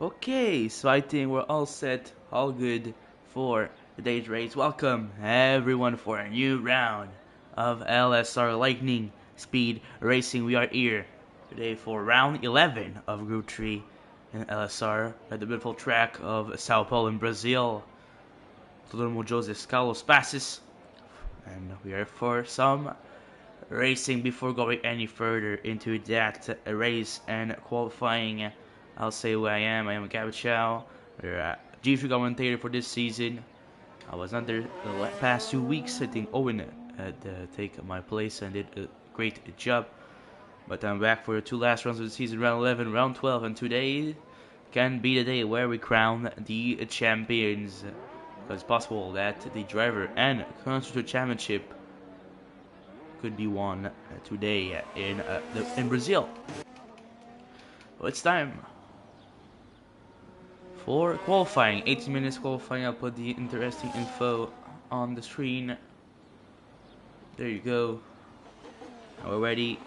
Okay, so I think we're all set, all good for today's race. Welcome everyone for a new round of LSR Lightning Speed Racing. We are here today for round 11 of Group 3 in LSR at the beautiful track of Sao Paulo in Brazil. Guillermo José Carlos Passes, and we are for some racing before going any further into that race and qualifying. I'll say who I am. I am Gabby Chow, G3 commentator for this season. I was not there the past 2 weeks. I think Owen had taken my place and did a great job. But I'm back for the two last rounds of the season, round 11, round 12, and today can be the day where we crown the champions. Because it's possible that the driver and constructor championship could be won today in Brazil. Well, it's time for qualifying. 18 minutes qualifying. I'll put the interesting info on the screen. There you go. We're ready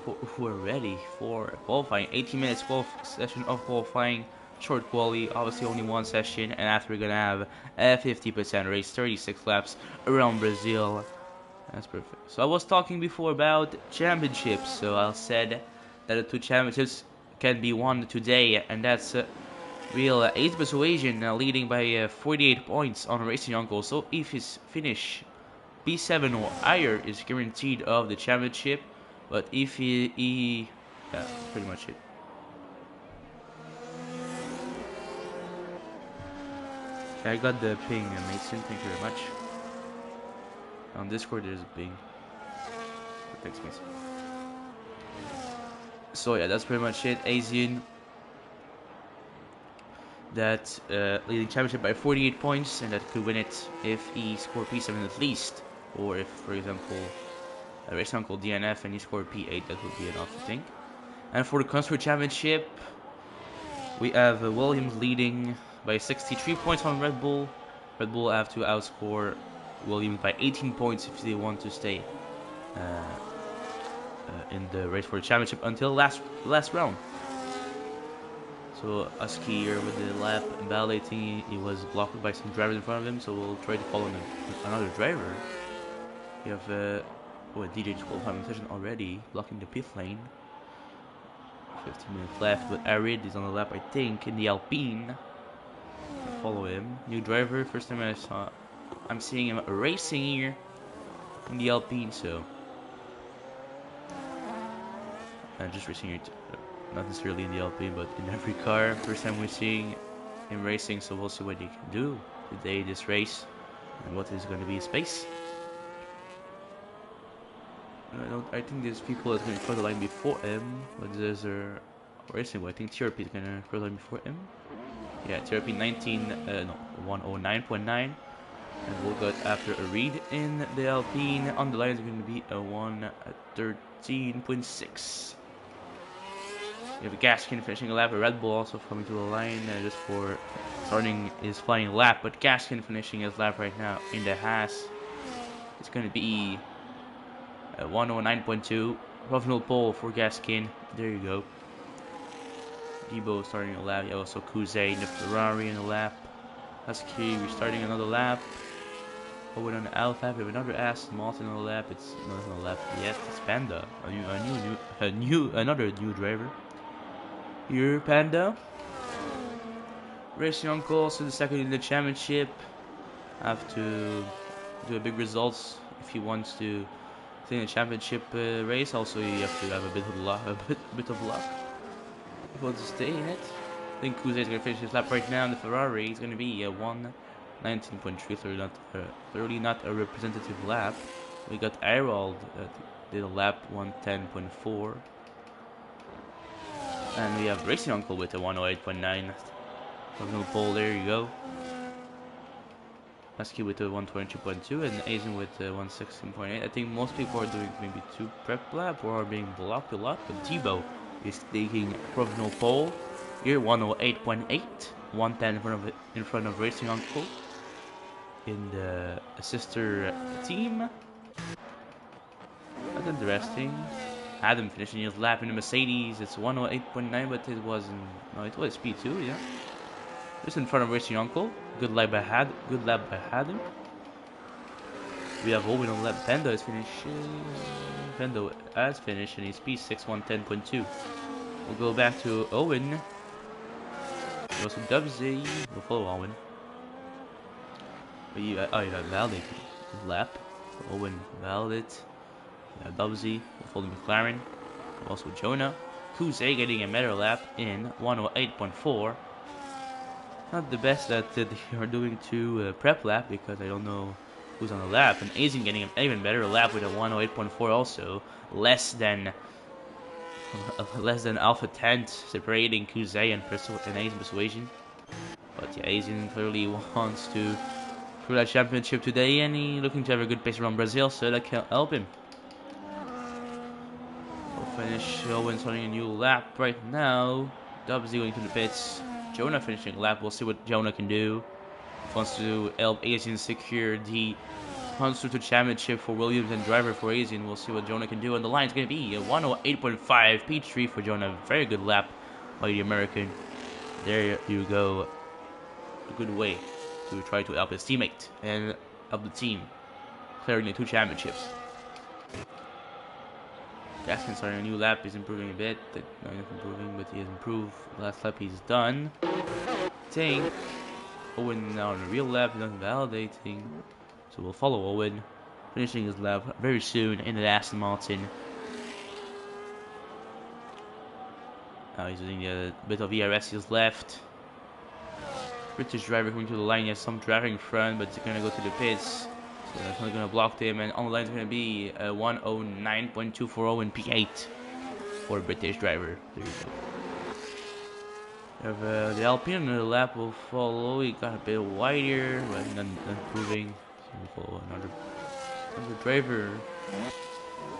for qualifying. 18 minutes session of qualifying. Short quali, obviously only one session, and after we're gonna have a 50% race, 36 laps around Brazil. That's perfect. So I was talking before about championships. So I said that the two championships can be won today, and that's real Ace Persuasion leading by 48 points on Racing Uncle. So if his finish P7 or higher is guaranteed of the championship, but if he that's pretty much it. I got the ping, Mason. Thank you very much. On Discord, there's a ping. Thanks, Mason. So yeah, that's pretty much it. Asian that leading championship by 48 points, and that could win it if he scored P7 at least, or if, for example, Race Uncle DNF and he scored P8, that would be enough, I think. And for the constructor championship, we have Williams leading by 63 points on Red Bull. Red Bull have to outscore Williams by 18 points if they want to stay in the race for the championship until last round. So Husky here with the lap invalidating, he was blocked by some drivers in front of him, so we'll try to follow another driver. We have a DJ 12 session already, blocking the pit lane. 15 minutes left, but Arid is on the lap, I think, in the Alpine. Follow him. New driver, first time I'm seeing him racing here in the Alpine, so just racing here, not necessarily in the Alpine, but in every car. First time we're seeing him racing, so we'll see what he can do today this race and what is going to be his pace. I think there's people that's going to cross the line before him, but there's a racing. Well, I think TRP is going to cross the line before him. Yeah, TRP 109.9, and we'll go after a read in the Alpine. On the line is going to be a 113.6. We have a Gaskin finishing a lap, a Red Bull also coming to the line just for starting his flying lap, but Gaskin finishing his lap right now in the Haas. It's going to be 109.2. Professional pole for Gaskin. There you go. Debo starting a lap. Yeah, also Kuze in the Ferrari in the lap. Husky restarting another lap. Owen on the Alpha. We have another Aston Martin on the lap. It's not on the lap yet. It's Panda. Another new driver. Here, Panda. Racing Uncle also the second in the championship. Have to do a big results if he wants to stay in the championship race. Also, you have to have a bit of luck. If he wants to stay in it. I think Kuze is going to finish his lap right now in the Ferrari. It's going to be a 119.3, thoroughly not a representative lap. We got Irold that did a lap 110.4. And we have Racing Uncle with a 108.9. Professional pole, there you go. Husky with a 122.2 and Asian with a 116.8. I think most people are doing maybe 2 prep lap or are being blocked a lot, but Tebow is taking professional pole here, 108.8, 110 in front of Racing Uncle in the sister team. That's interesting. Adam finishing his lap in the Mercedes. It's 108.9, but it wasn't. No, it was P2, yeah. Just in front of Racing Uncle. Good lap by Adam. We have Owen on lap. Pendo is finishing. Pendo has finished and he's P6 110.2. We'll go back to Owen. Go to Dubsy. We'll follow Owen. You validate lap. Owen valid. Dubsy. We'll follow McLaren. Also Jonah. Kuze getting a better lap in 108.4. Not the best that they are doing to prep lap because I don't know who's on the lap. And Asian getting an even better lap with a 108.4 also. Less than Alpha 10 separating Kuze and Asian Persuasion. But yeah, Asian clearly wants to prove that championship today and he's looking to have a good pace around Brazil, so that can help him. We'll finish Owen starting a new lap right now. Dubsy going to the pits. Jonah finishing lap. We'll see what Jonah can do. Wants to help Asian secure the Constructor Championship for Williams and driver for Asian. We'll see what Jonah can do. And the line is going to be a 108.5 P3 for Jonah. Very good lap by the American. There you go. A good way to try to help his teammate and help the team clearing the 2 championships. Gaskin starting a new lap. He's improving a bit. Not improving, but he has improved. Last lap he's done. Tank. Owen now on the real lap. He's not validating. So we'll follow Owen. Finishing his lap very soon in the Aston Martin. Now he's using a bit of ERS. He's left. British driver coming to the line. He has some traffic in front, but he's going to go to the pits. So that's not going to block him. And on the line is going to be a 109.240 in P8 for a British driver. There you go. We have the Alpine on the lap will follow. He got a bit wider, but not improving. So we'll follow another driver.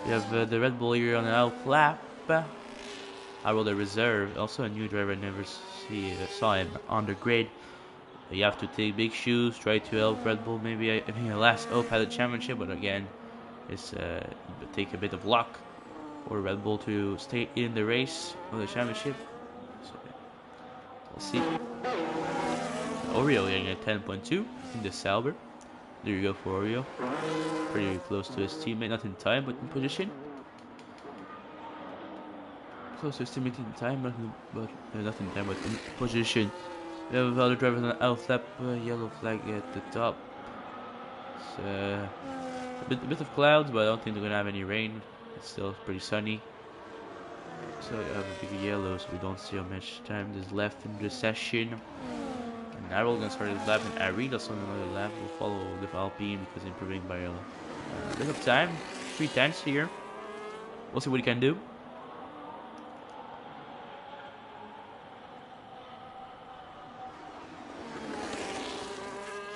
We have the Red Bull here on the out lap. I roll the reserve. Also a new driver. I never saw him on the grid. You have to take big shoes, try to help Red Bull. Maybe I think the last Ope had a championship, but again, it's take a bit of luck for Red Bull to stay in the race of the championship. So we'll see. Oreo getting a 10.2 in the Sauber. There you go for Oreo. Pretty close to his teammate, not in time, but in position. Close to his teammate in time, but not in time, but in position. We have other drivers on the out lap, yellow flag at the top. It's a bit of clouds, but I don't think they're gonna have any rain. It's still pretty sunny. So you have a big yellow, so we don't see how much time there's left in the session. And Narrow gonna start his lap, and Arida's on another lap. Will follow the Alpine because he's improving by a bit of time. 3/10 here. We'll see what he can do.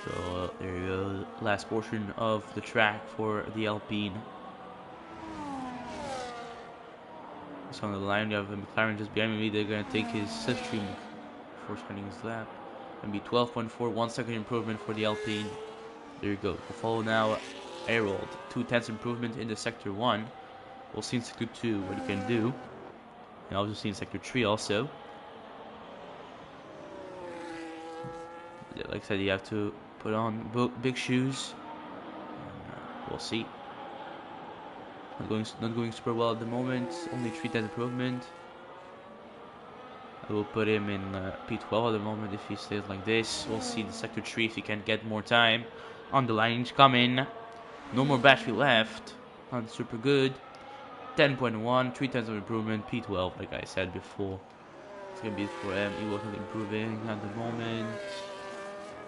So there you go, last portion of the track for the Alpine. So on the line, you have McLaren just behind me. They're going to take his slipstream before starting his lap. Going to be 12.4, 1 second improvement for the Alpine. There you go. We'll follow now Aerold, 2/10 improvement in the Sector 1. We'll see in Sector 2 what he can do. And I'll just see in Sector 3 also. Yeah, like I said, you have to put on big shoes. We'll see. Not going super well at the moment. Only 3/10 improvement. I will put him in P12 at the moment if he stays like this. We'll see the Sector 3 if he can get more time. On the line, he's coming. No more battery left. Not super good. 10.1, 3/10 of improvement. P12, like I said before. It's gonna be for him. He wasn't improving at the moment.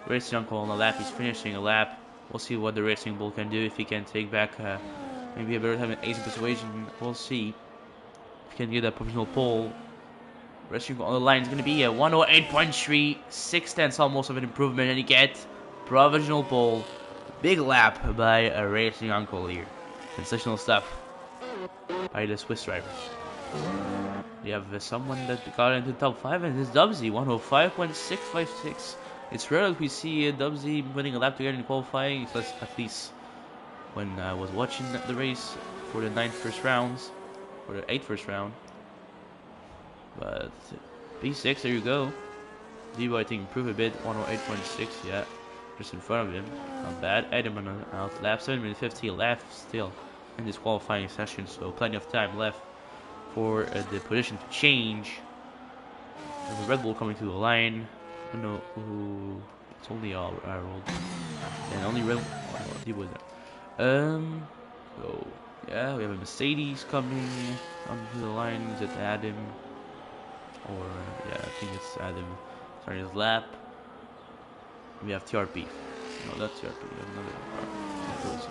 Racing Uncle on the lap. He's finishing a lap. We'll see what the Racing Bull can do if he can take back maybe a better time in Asian Persuasion. We'll see if he can get that provisional pole. Racing Uncle on the line is going to be a 108.3, 6/10 almost of an improvement, and you get provisional pole. Big lap by a Racing Uncle here. Sensational stuff by the Swiss driver. You have someone that got into the top 5, and it's Dubsy, 105.656. It's rare that we see Dubsy winning a lap together in qualifying, at least when I was watching the race for the 9 first rounds, for the 8th first round. But P6, there you go. Debo, I think, improved a bit. 108.6, yeah. Just in front of him. Not bad. Adam on the out lap. 7 minutes 15 left still in this qualifying session, so plenty of time left for the position to change. There's a Red Bull coming to the line. Oh no, ooh, it's only our rolled. And only Red Bull. Oh, Debo there. So yeah, we have a Mercedes coming onto the line. Is it Adam? Or yeah, I think it's Adam starting his lap. We have TRP. No, that's TRP. We have another car.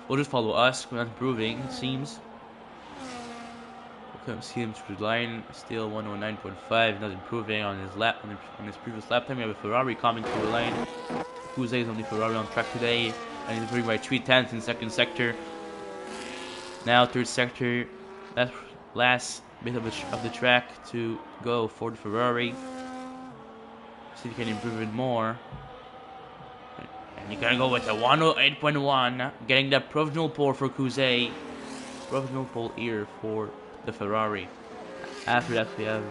We'll just follow us. We're not improving, it seems. We'll see him through the line. Still 109.5. Not improving on his lap. On his previous lap time, we have a Ferrari coming through the line. Jose is on the Ferrari on track today, and he's improving by 3/10 in second sector. Now third sector. That's last bit of the track to go for the Ferrari. See if he can improve it more. And you're gonna go with a 108.1, getting that provisional pole for Kuze. Provisional pole here for the Ferrari. After that, we have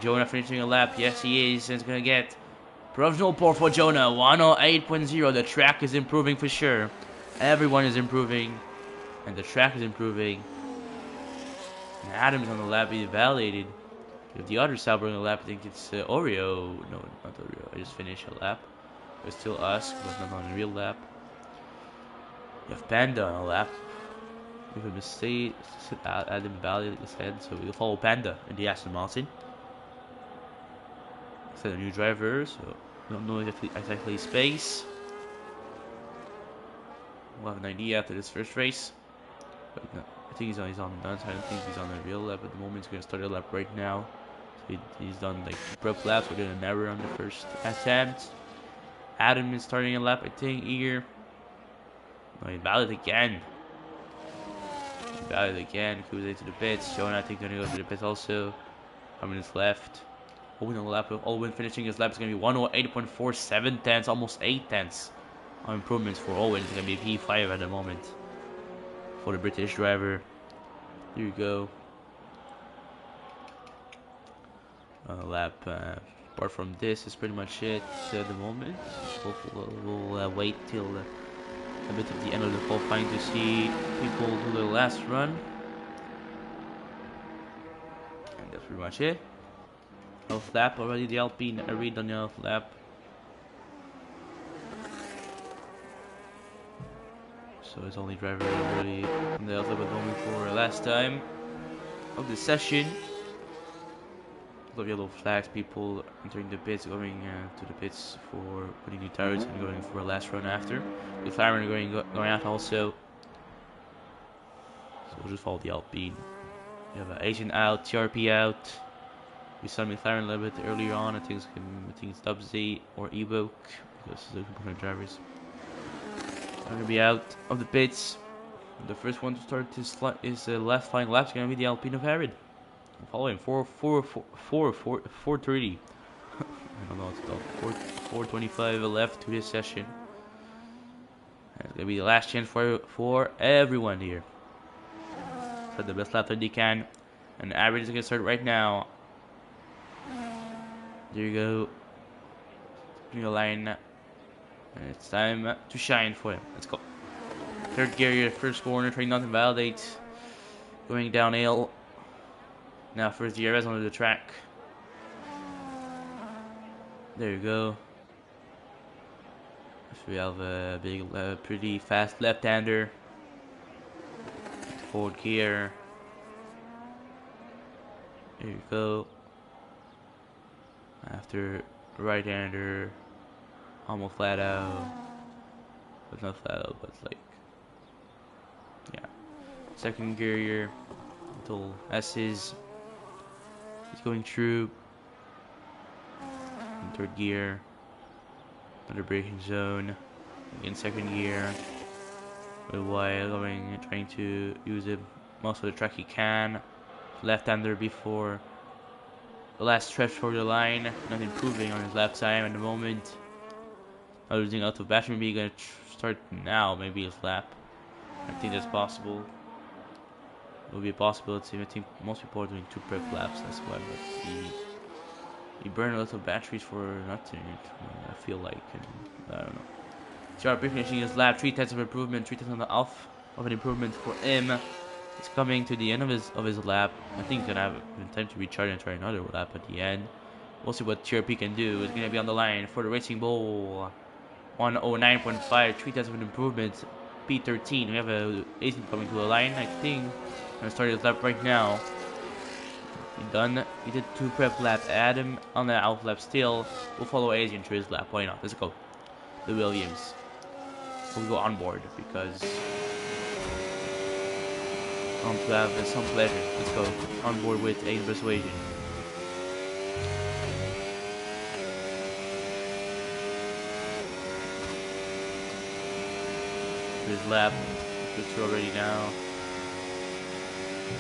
Jonah finishing a lap. Yes, he is. And it's gonna get provisional pole for Jonah. 108.0. The track is improving for sure. Everyone is improving, and the track is improving. And Adam's on the lap being validated. If the other Sauber on the lap, I think it's Oreo. No, not Oreo. I just finished a lap. It's still us, but not on a real lap. You have Panda on a lap. We have a mistake. Adam validated his head, so we'll follow Panda in the Aston Martin. Set a new driver, so we don't know exactly his pace. We'll have an idea after this first race. But no, I think he's on the done side. I don't think he's on a real lap at the moment. He's going to start a lap right now. So he's done like prep laps. We're doing an error on the first attempt. Adam is starting a lap, I think, here. No, he valid again. Valid again. Kuze to the pits. Jonah, I think, going to go to the pits also. 5 minutes left. Owen on the lap. Owen finishing his lap is going to be 108.47 tenths, almost 8 tenths. Improvements for Owen. It's going to be P5 at the moment for the British driver. Here you go. Lap. Apart from this, is pretty much it at the moment. We'll wait till a bit of the end of the qualifying to see people do their last run. And that's pretty much it. 11th lap already, the Alpine read on the 11th lap. So his only driver already on the 11th lap was only for last time of the session. Of yellow flags, people entering the pits, going to the pits for putting new tires and going for a last run after. The firemen are going out also. So we'll just follow the Alpine. We have Asian out, TRP out. We saw McLaren a little bit earlier on. I think it's Dubsy or Evoke because those are drivers. Are going to be out of the pits. The first one to start his last final lap is going to be the Alpine of Herod. Following 4:30. I don't know what's called. 4:25 left to this session. And it's gonna be the last chance for everyone here. So the best lap that they can, and the average is gonna start right now. There you go. Bring the line, and it's time to shine for him. Let's go. Third gear here, first corner, trying not to validate. Going downhill. Now first DRS onto the track. There you go. So we have a big, pretty fast left-hander. Forward gear. There you go. After right-hander. Almost flat out. But not flat out, but like, yeah. Second gear here. Until S's. He's going through. In third gear. Under braking zone. In second gear. With while trying to use it most of the track he can. Left-hander before the last stretch for the line. Not improving on his lap time at the moment. Not losing out of battery. Maybe gonna start now. Maybe his lap. I think that's possible. it would be a possibility. I think most people are doing 2 prep laps, that's why. But you burn a lot of batteries for nothing, I feel like. And I don't know. TRP finishing his lap, 3 tenths of improvement, 3 tenths on the off of an improvement for him. He's coming to the end of his lap. I think he's gonna have time to recharge and try another lap at the end. We'll see what TRP can do. It's gonna be on the line for the Racing Bull. 109.5, 3 tenths of an improvement. P13. We have a Asian coming to the line, I think. Gonna start his lap right now. He done. He did 2 prep lap. Adam on the out lap still. We'll follow Asian to his lap. Why not? Let's go. The Williams. We'll go on board because I want to have some pleasure. Let's go on board with Asian Persuasion. His lap. Good through already now.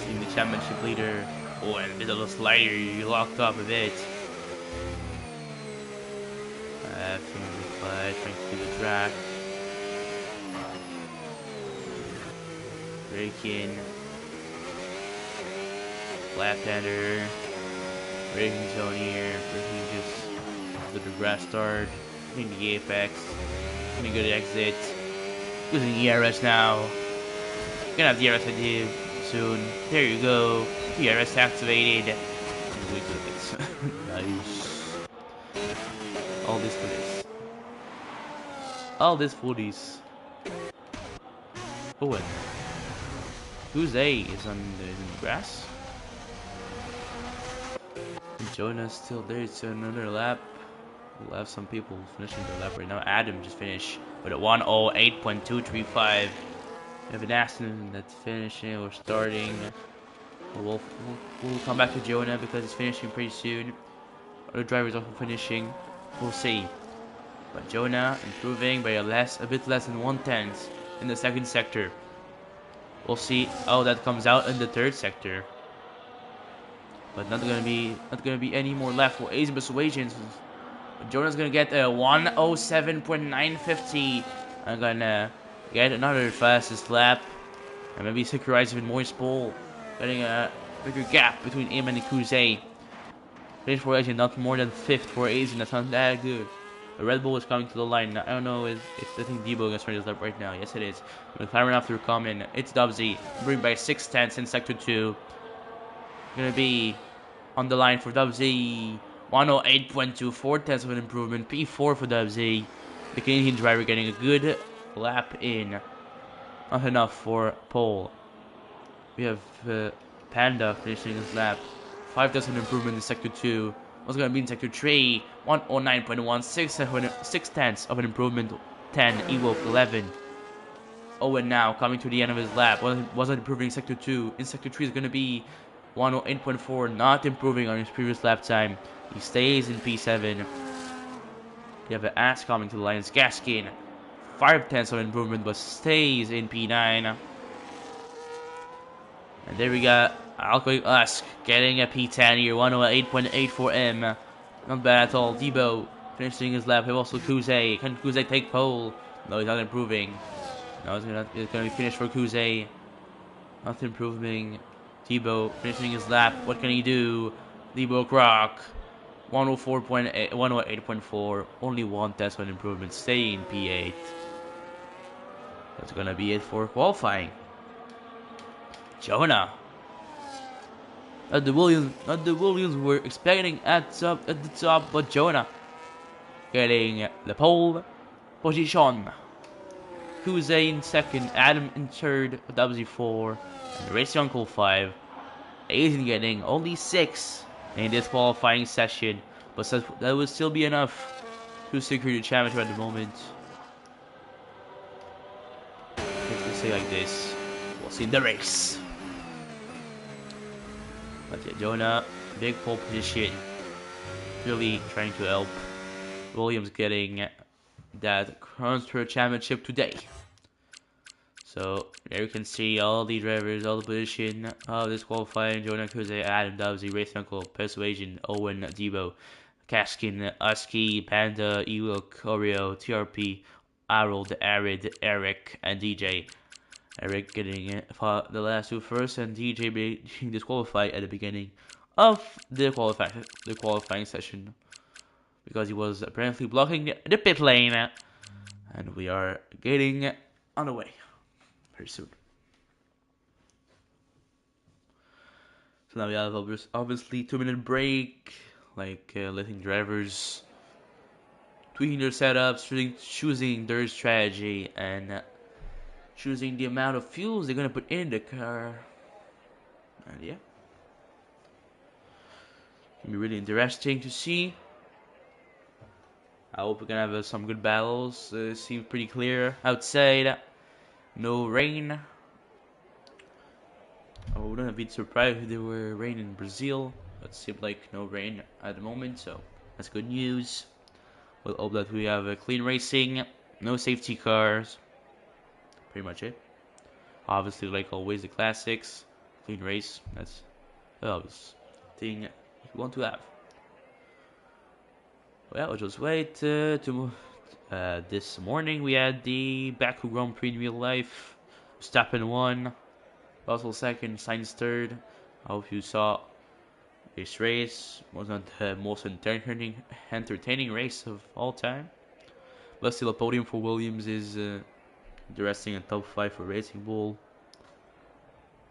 Seeing the championship leader. Oh, and a bit of a slider. You locked up a bit. Trying to do the track. Breaking. Left-hander. Breaking zone here. Breaking just the grass start. Hitting the apex. Getting a good exit. Using ERS now. Gonna have the ERS idea soon. There you go. ERS activated. Nice. All this for this. All this for this. Oh, and who's A is in the grass? And Jonah's still there. It's another lap. We'll have some people finishing their lap right now. Adam just finished with a 108.235. We have an accident that's finishing or starting. We'll come back to Jonah because it's finishing pretty soon. Other drivers also finishing. We'll see. But Jonah improving by a bit less than 1/10 in the second sector. We'll see how that comes out in the third sector. But not gonna be any more left for Asian Persuasions. Jonah's gonna get a 107.950. I'm gonna get another fastest lap. And maybe securize even more spool. Getting a bigger gap between him and the Kuze. Finish for Asian, not more than 5th for Asian. That's not that good. The Red Bull is coming to the line. I don't know if I think Debo is gonna start his lap right now. Yes, it is. McLaren after coming. It's Dubsy. Bring by 6/10 in sector 2. Gonna be on the line for Dubsy. 108.2, 4/10 of an improvement. P4 for Dubsy. The Canadian driver getting a good lap in. Not enough for pole. We have Panda finishing his lap. 5/10 improvement in sector 2. What's going to be in sector 3? 109.1, 6/10 of an improvement. 10, Ewoke 11. Owen now coming to the end of his lap. Wasn't improving in sector 2. In sector 3 is going to be 108.4, not improving on his previous lap time. He stays in P7. You have an ass coming to the line. Gaskin. 5/10 of improvement, but stays in P9. And there we got Alcoy Usk getting a P10 here, 108.8 for him. Not bad at all. Debo finishing his lap. We have also Kuze. Can Kuze take pole? No, he's not improving. No, it's gonna be finished for Kuze. Not improving. Debo finishing his lap. What can he do? Debo Croc. 104.8, 108.4. Only 1/10 of improvement. Stay in P8. That's gonna be it for qualifying. Jonah. Not the Williams were expecting at the top, but Jonah getting the pole position. Kuze in second, Adam in third, Dubsy 4, and Racing Uncle 5. Asian getting only 6 in this qualifying session, but that would still be enough to secure the championship at the moment. Let's say like this. We'll see in the race. But yeah, Jonah, big pole position. Really trying to help Williams getting that Constructor Championship today. So there you can see all the drivers, all the position of this qualifying. Jonah, Kuze, Adam, Dubsy, Race Uncle, Persuasion, Owen, Debo, Kaskin, Usky, Panda, Ewok, Oreo, TRP, Harold, Arid, Eric, and DJ. Eric getting it the last two first, and DJ being disqualified at the beginning of the qualifying session because he was apparently blocking the pit lane, and we are getting on the way very soon. So now we have obviously 2-minute break, like letting drivers tweaking their setups, choosing their strategy, and choosing the amount of fuels they're gonna put in the car. And yeah, can be really interesting to see. I hope we're gonna have some good battles. Seems pretty clear outside. No rain. I wouldn't have been surprised if there were rain in Brazil, but it seemed like no rain at the moment, so that's good news. We'll hope that we have a clean racing, no safety cars. Pretty much it. Obviously, like always, the classics, clean race. That's the obvious thing you want to have. Well, we'll just wait this morning we had the Baku Grand Prix in real life. Verstappen won, Russell second, Sainz third. I hope you saw this race. Wasn't the most entertaining race of all time, but still a podium for Williams is interesting, and top 5 for Racing Bull.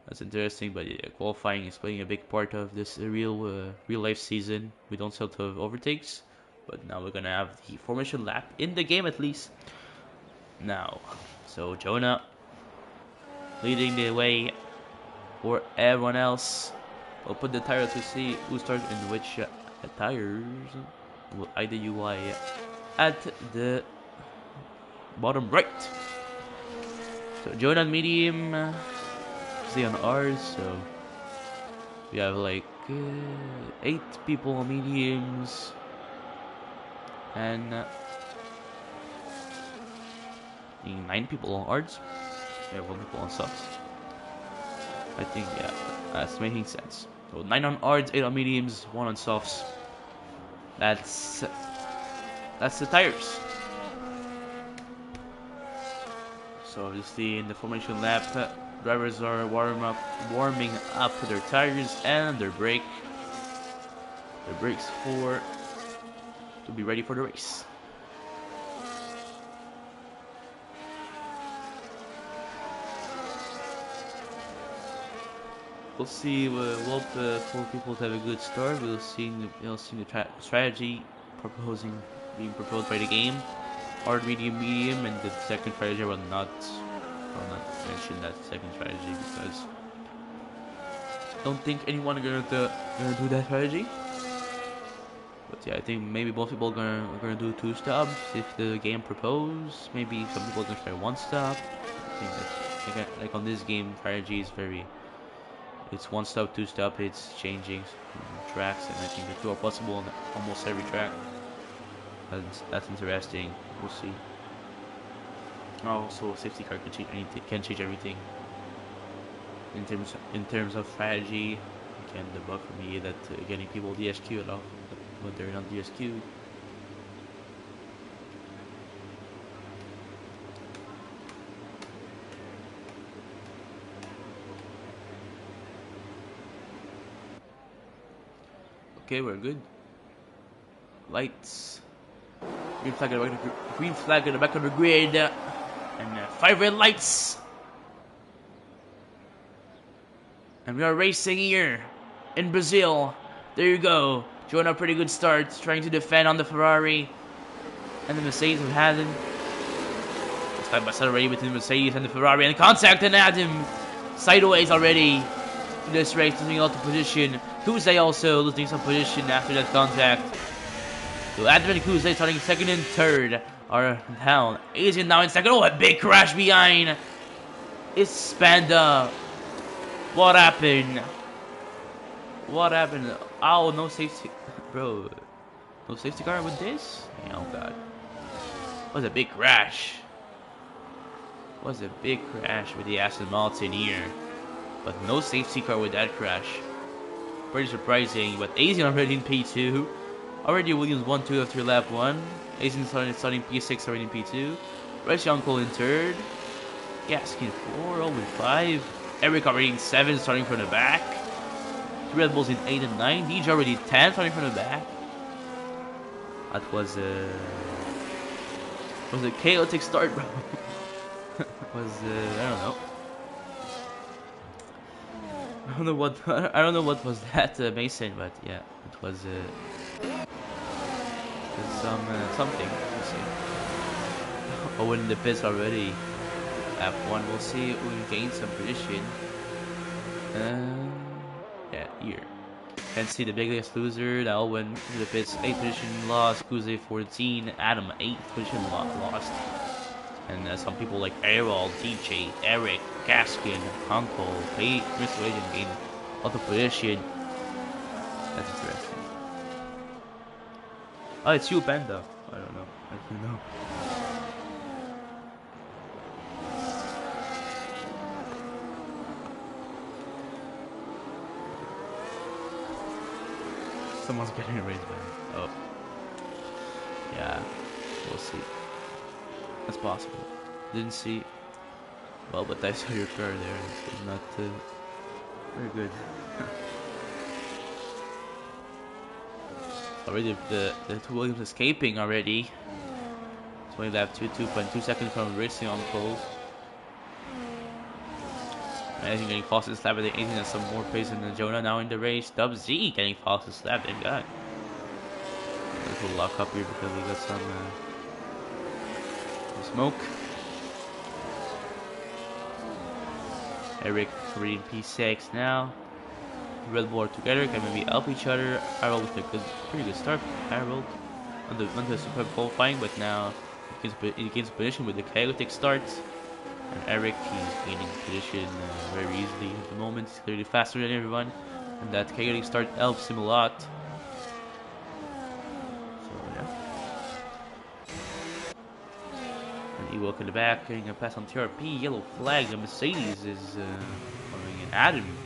That's interesting, but yeah, qualifying is playing a big part of this real life season. We don't sell to overtakes, but now we're gonna have the formation lap in the game at least. Now, so Jonah leading the way for everyone else. We'll put the tires to see who starts in which tires. Will IDUI at the bottom right. So Jonah on medium. See on ours, so we have like 8 people on mediums and 9 people on arts. Yeah, 1 people on subs. I think yeah, that's making sense. So 9 on arts, 8 on mediums, 1 on softs. That's the tires. So obviously in the formation lap, drivers are warming up their tires and their brakes to be ready for the race. We'll see. We'll hope for people to have a good start. We'll see the strategy being proposed by the game. Hard, medium, and the second strategy will not mention that second strategy because I don't think anyone gonna do that strategy. But yeah, I think maybe most people are gonna do 2 stops if the game proposes. Maybe some people are gonna try 1 stop. I think like on this game, strategy is it's 1 stop, 2 stop. It's changing tracks, and I think the 2 are possible on almost every track. That's interesting. We'll see. Also, safety car can change everything. In terms of strategy, you can debug for me that getting people DSQ at all, but they're not DSQ. Okay, we're good. Lights. Green flag at the back of the grid. And 5 red lights. And we are racing here in Brazil. There you go. Join a pretty good start. Trying to defend on the Ferrari. And the Mercedes of Adam. Side by side already between the Mercedes and the Ferrari. And contact and Adam. Sideways already. In this race, losing a lot of position. Kuzay also losing some position after that contact. So Adam and Kuzay starting second and third are down. Asian now in second. Oh, a big crash behind. It's Spanda. What happened? What happened? Oh, no safety. Bro. No safety car with this? Oh, God. Was a big crash. Was a big crash with the Aston Martin here. But no safety car with that crash. Pretty surprising. But Asian already in P2. Already Williams 1-2 after lap 1. Asian starting P6 already in P2. Race Uncle in third. Gaskin 4, Owen 5. Eric already in 7, starting from the back. The Red Bulls in 8 and 9. DJ already 10, starting from the back. That was a chaotic start, bro. Was I don't know. I don't know what was that, Mason, but yeah, it was something. We'll see. Oh, in the pits already. F1, we'll see if we can gain some position. Yeah, here. Can see the biggest loser. That all went to the pits. 8th position lost. Kuze 14. Adam 8th position lost. And some people like Errol, DJ, Eric, Gaskin, Uncle, Mr. Agent gained a lot of position. That's interesting. Oh, it's you, Panda. I don't know. I don't know. Someone's getting raised by me. Oh. Yeah. We'll see. That's possible. Didn't see. Well, but I saw your car there. It's not very good. Already the two Williams escaping already. So we have 2.2 seconds from racing on pole. Managing getting fast and slap at the 18 and some more pace than Jonah now in the race. Dub Z getting fast and slap that guy. Let's go lock up here because we got some smoke. Eric already in P6 now. Red Bull together can maybe help each other. Harold with a pretty good start. Harold on the super qualifying, but now he gains position with the chaotic start. And Eric, he's gaining position very easily at the moment. He's clearly faster than everyone, and that chaotic start helps him a lot. So yeah. And Ewok in the back, getting a pass on TRP. Yellow flag. The Mercedes is following an Adam.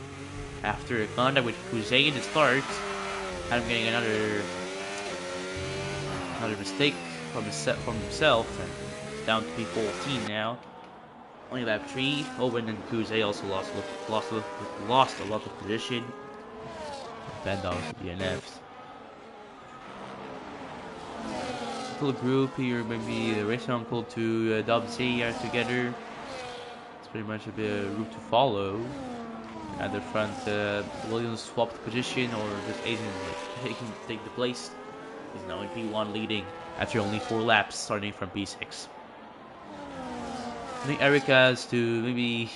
After a contact with Kuze in the start, Adam getting another mistake from himself, and down to P14 now. Only lap 3. Owen and Kuze also lost a lot of position. Bend off the DNFs. Little group here, maybe the Racing Uncle to Dub Z are together. It's pretty much a bit of route to follow. At the front, Williams swapped position, or just Asian take the place. He's now in P1 leading after only 4 laps, starting from P6. I think Eric has to maybe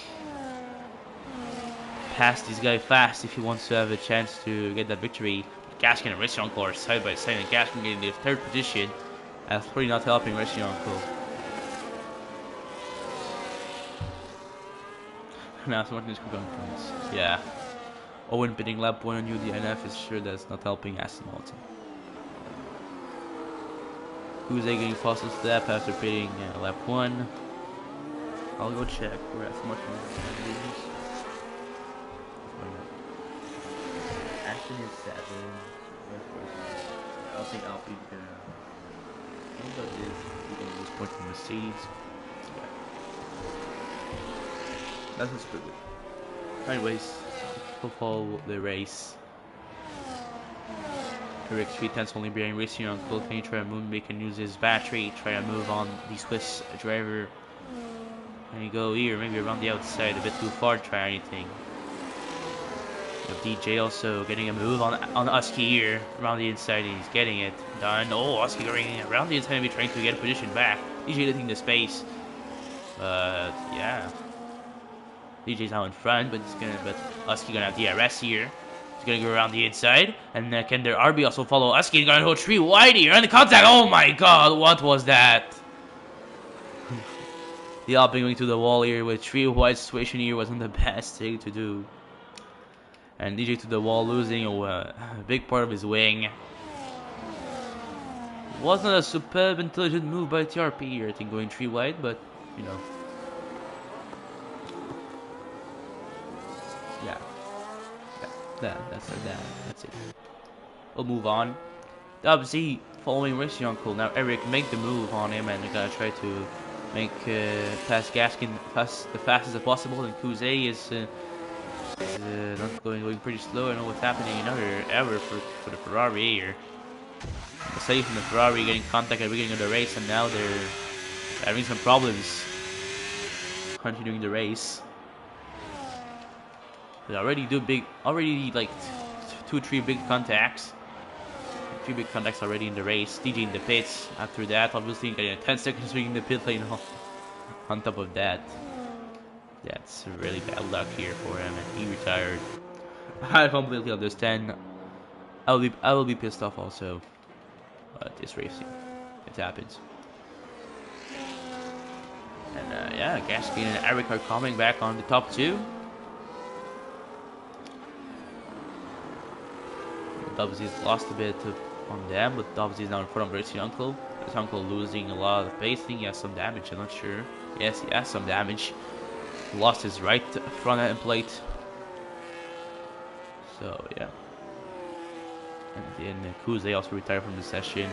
pass this guy fast if he wants to have a chance to get that victory. Gaskin and Racing Uncle are side by side, and Gaskin getting the 3rd position. That's pretty not helping Racing Uncle. Now someone is going points. Yeah. Owen bidding lap 1 on UDNF is sure that's not helping Aston Martin. Who's getting fastest lap after pitting lap 1? I'll go check. We're at so much more. Aston is 7. I don't think Alpine can. What is he can lose points from Mercedes? That's just pretty good. Anyways, we'll follow the race. Eric 3/10 only behind Racing Uncle. Can you try a moonbeam and use his battery? Try to move on the Swiss driver. Can you go here? Maybe around the outside, a bit too far. Try anything. DJ also getting a move on Husky here around the inside. He's getting it done. Oh, Husky going around the inside, maybe trying to get a position back. DJ letting the space, but yeah. DJ's now in front, but Husky gonna have DRS here. He's gonna go around the inside, and can their RB also follow Husky? Gonna go 3 wide here, and the contact. Oh my God, what was that? The Alpine going to the wall here with 3 wide situation here wasn't the best thing to do. And DJ to the wall, losing a big part of his wing. Wasn't a superb, intelligent move by TRP here. I think going 3 wide, but you know. That's it. We'll move on. Dub Z following Racing Uncle. Now Eric make the move on him, and they're gonna try to make past Gaskin as fast as possible, and Kuze is not going pretty slow. I don't know what's happening. Another error for the Ferrari here. Mercedes and the Ferrari getting contact at the beginning of the race, and now they're having some problems continuing the race. They already like 2-3 big contacts. 3 big contacts already in the race. DJ in the pits. After that, obviously getting a 10 seconds in the pit lane. On top of that, that's really bad luck here for him, and he retired. I completely understand. I will be pissed off also. But it's racing. It happens. And yeah, Gaskin and Eric are coming back on the top 2. Dubsy's lost a bit on them, but Dubsy's now in front of Racing Uncle. His uncle losing a lot of pace. I think he has some damage, I'm not sure. Yes, he has some damage. He lost his right front end plate. So yeah. And then Kuze also retired from the session.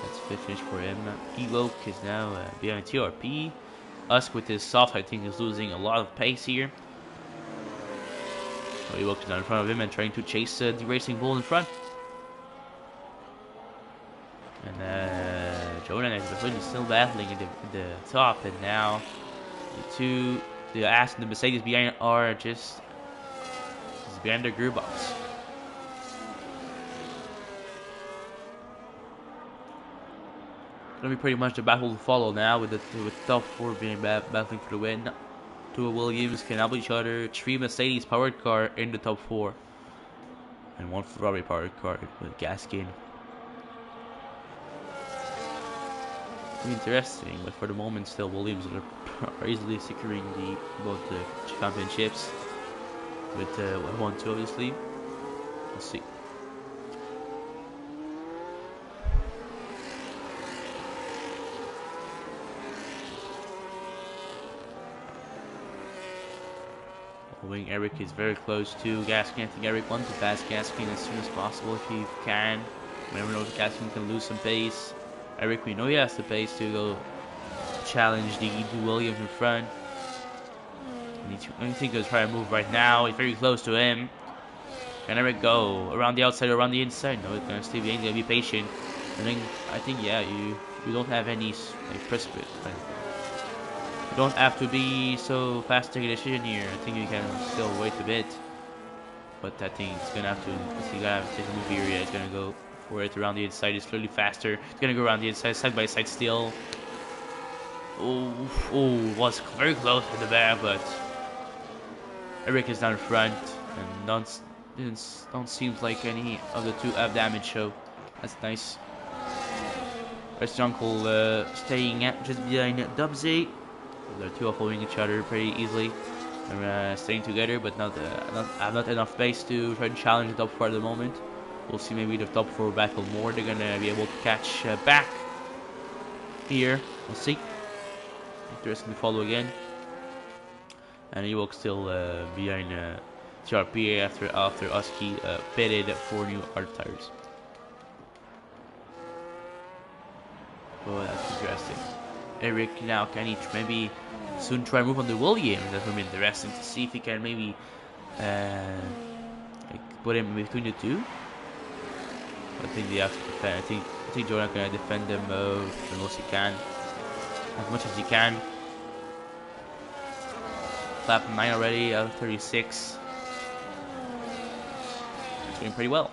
That's finished for him. Evoke is now behind TRP. Usk with his soft, I think, is losing a lot of pace here. So Evoke is now in front of him and trying to chase the Racing Bull in front. And Jonah and Verhoeven still battling in the top, and now the Aston and the Mercedes behind are just behind the gearbox. Gonna be pretty much the battle to follow now, with top 4 being battling for the win. 2 Williams can help each other. 3 Mercedes powered car in the top 4, and 1 Ferrari powered car with Gaskin. Interesting, but for the moment, still Williams are easily securing both the championships with 1-2, obviously. We'll see. Wing Eric is very close to Gaskin. I think Eric wants to pass Gaskin as soon as possible if he can. Never know if Gaskin can lose some pace. Eric, we know he has the pace to go challenge the Williams in front. I think he'll try to move right now. He's very close to him. Can Eric go around the outside or around the inside? No, he's gonna stay behind. Gonna be patient. I think yeah, you don't have any precipice. You don't have to be so fast to take a decision here. I think you can still wait a bit. But I think it's gonna have to. You gotta have to take a move here. Yeah, it's gonna go for it around the inside. It's clearly faster. It's gonna go around the inside, side by side still. Oh, was very close to the back, but Eric is down in front, and don't seem like any of the 2 have damage. So that's nice. There's Uncle staying just behind Dubsy. They're 2 are following each other pretty easily. They're staying together, but not enough pace to try to challenge the top 4 at the moment. We'll see, maybe the top 4 battle more. They're gonna be able to catch back here. We'll see. Interesting to follow again. And he will still behind TRP after Usky pitted for new hard tires. Oh, that's interesting. Eric now, can he maybe soon try and move on the Williams? That would be interesting to see if he can maybe put him between the 2. I think they have to defend. I think Jordan can defend them the most he can, as much as he can. Lap 9 already out of 36. It's doing pretty well.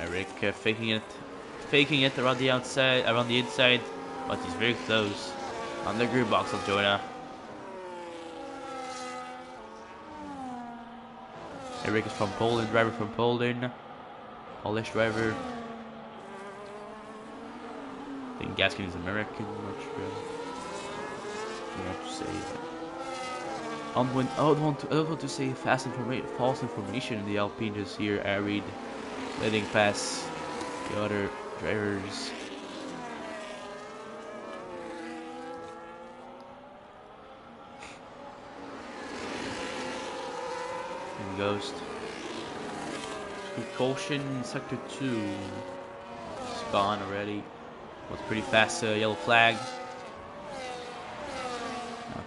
Eric faking it around the outside, around the inside, but he's very close on the gearbox of Jonah. Eric is from Poland, driver from Poland. Polish driver. I think Gaskin is American, I'm not sure. I have to say. I don't want to say false information in the Alpine this year. I read letting pass the other drivers. And Ghost. Good caution in sector 2. It's gone already. Was pretty fast yellow flag.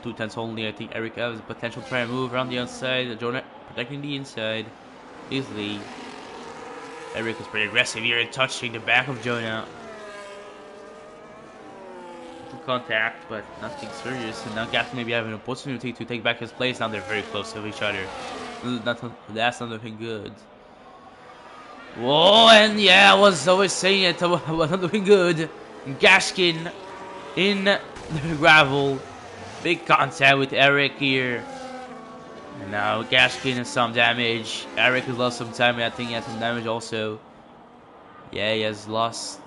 2 tenths only. I think Eric has the potential to try and move around the outside. Jonah protecting the inside easily. Eric was pretty aggressive here, touching the back of Jonah. Contact, but nothing serious. And now Gas maybe have an opportunity to take back his place. Now they're very close to each other. That's not looking good. Whoa, and yeah, I was always saying it. I was not looking good. Gaskin in the gravel. Big contact with Eric here. And now Gaskin has some damage. Eric has lost some time. I think he has some damage also. Yeah, he has lost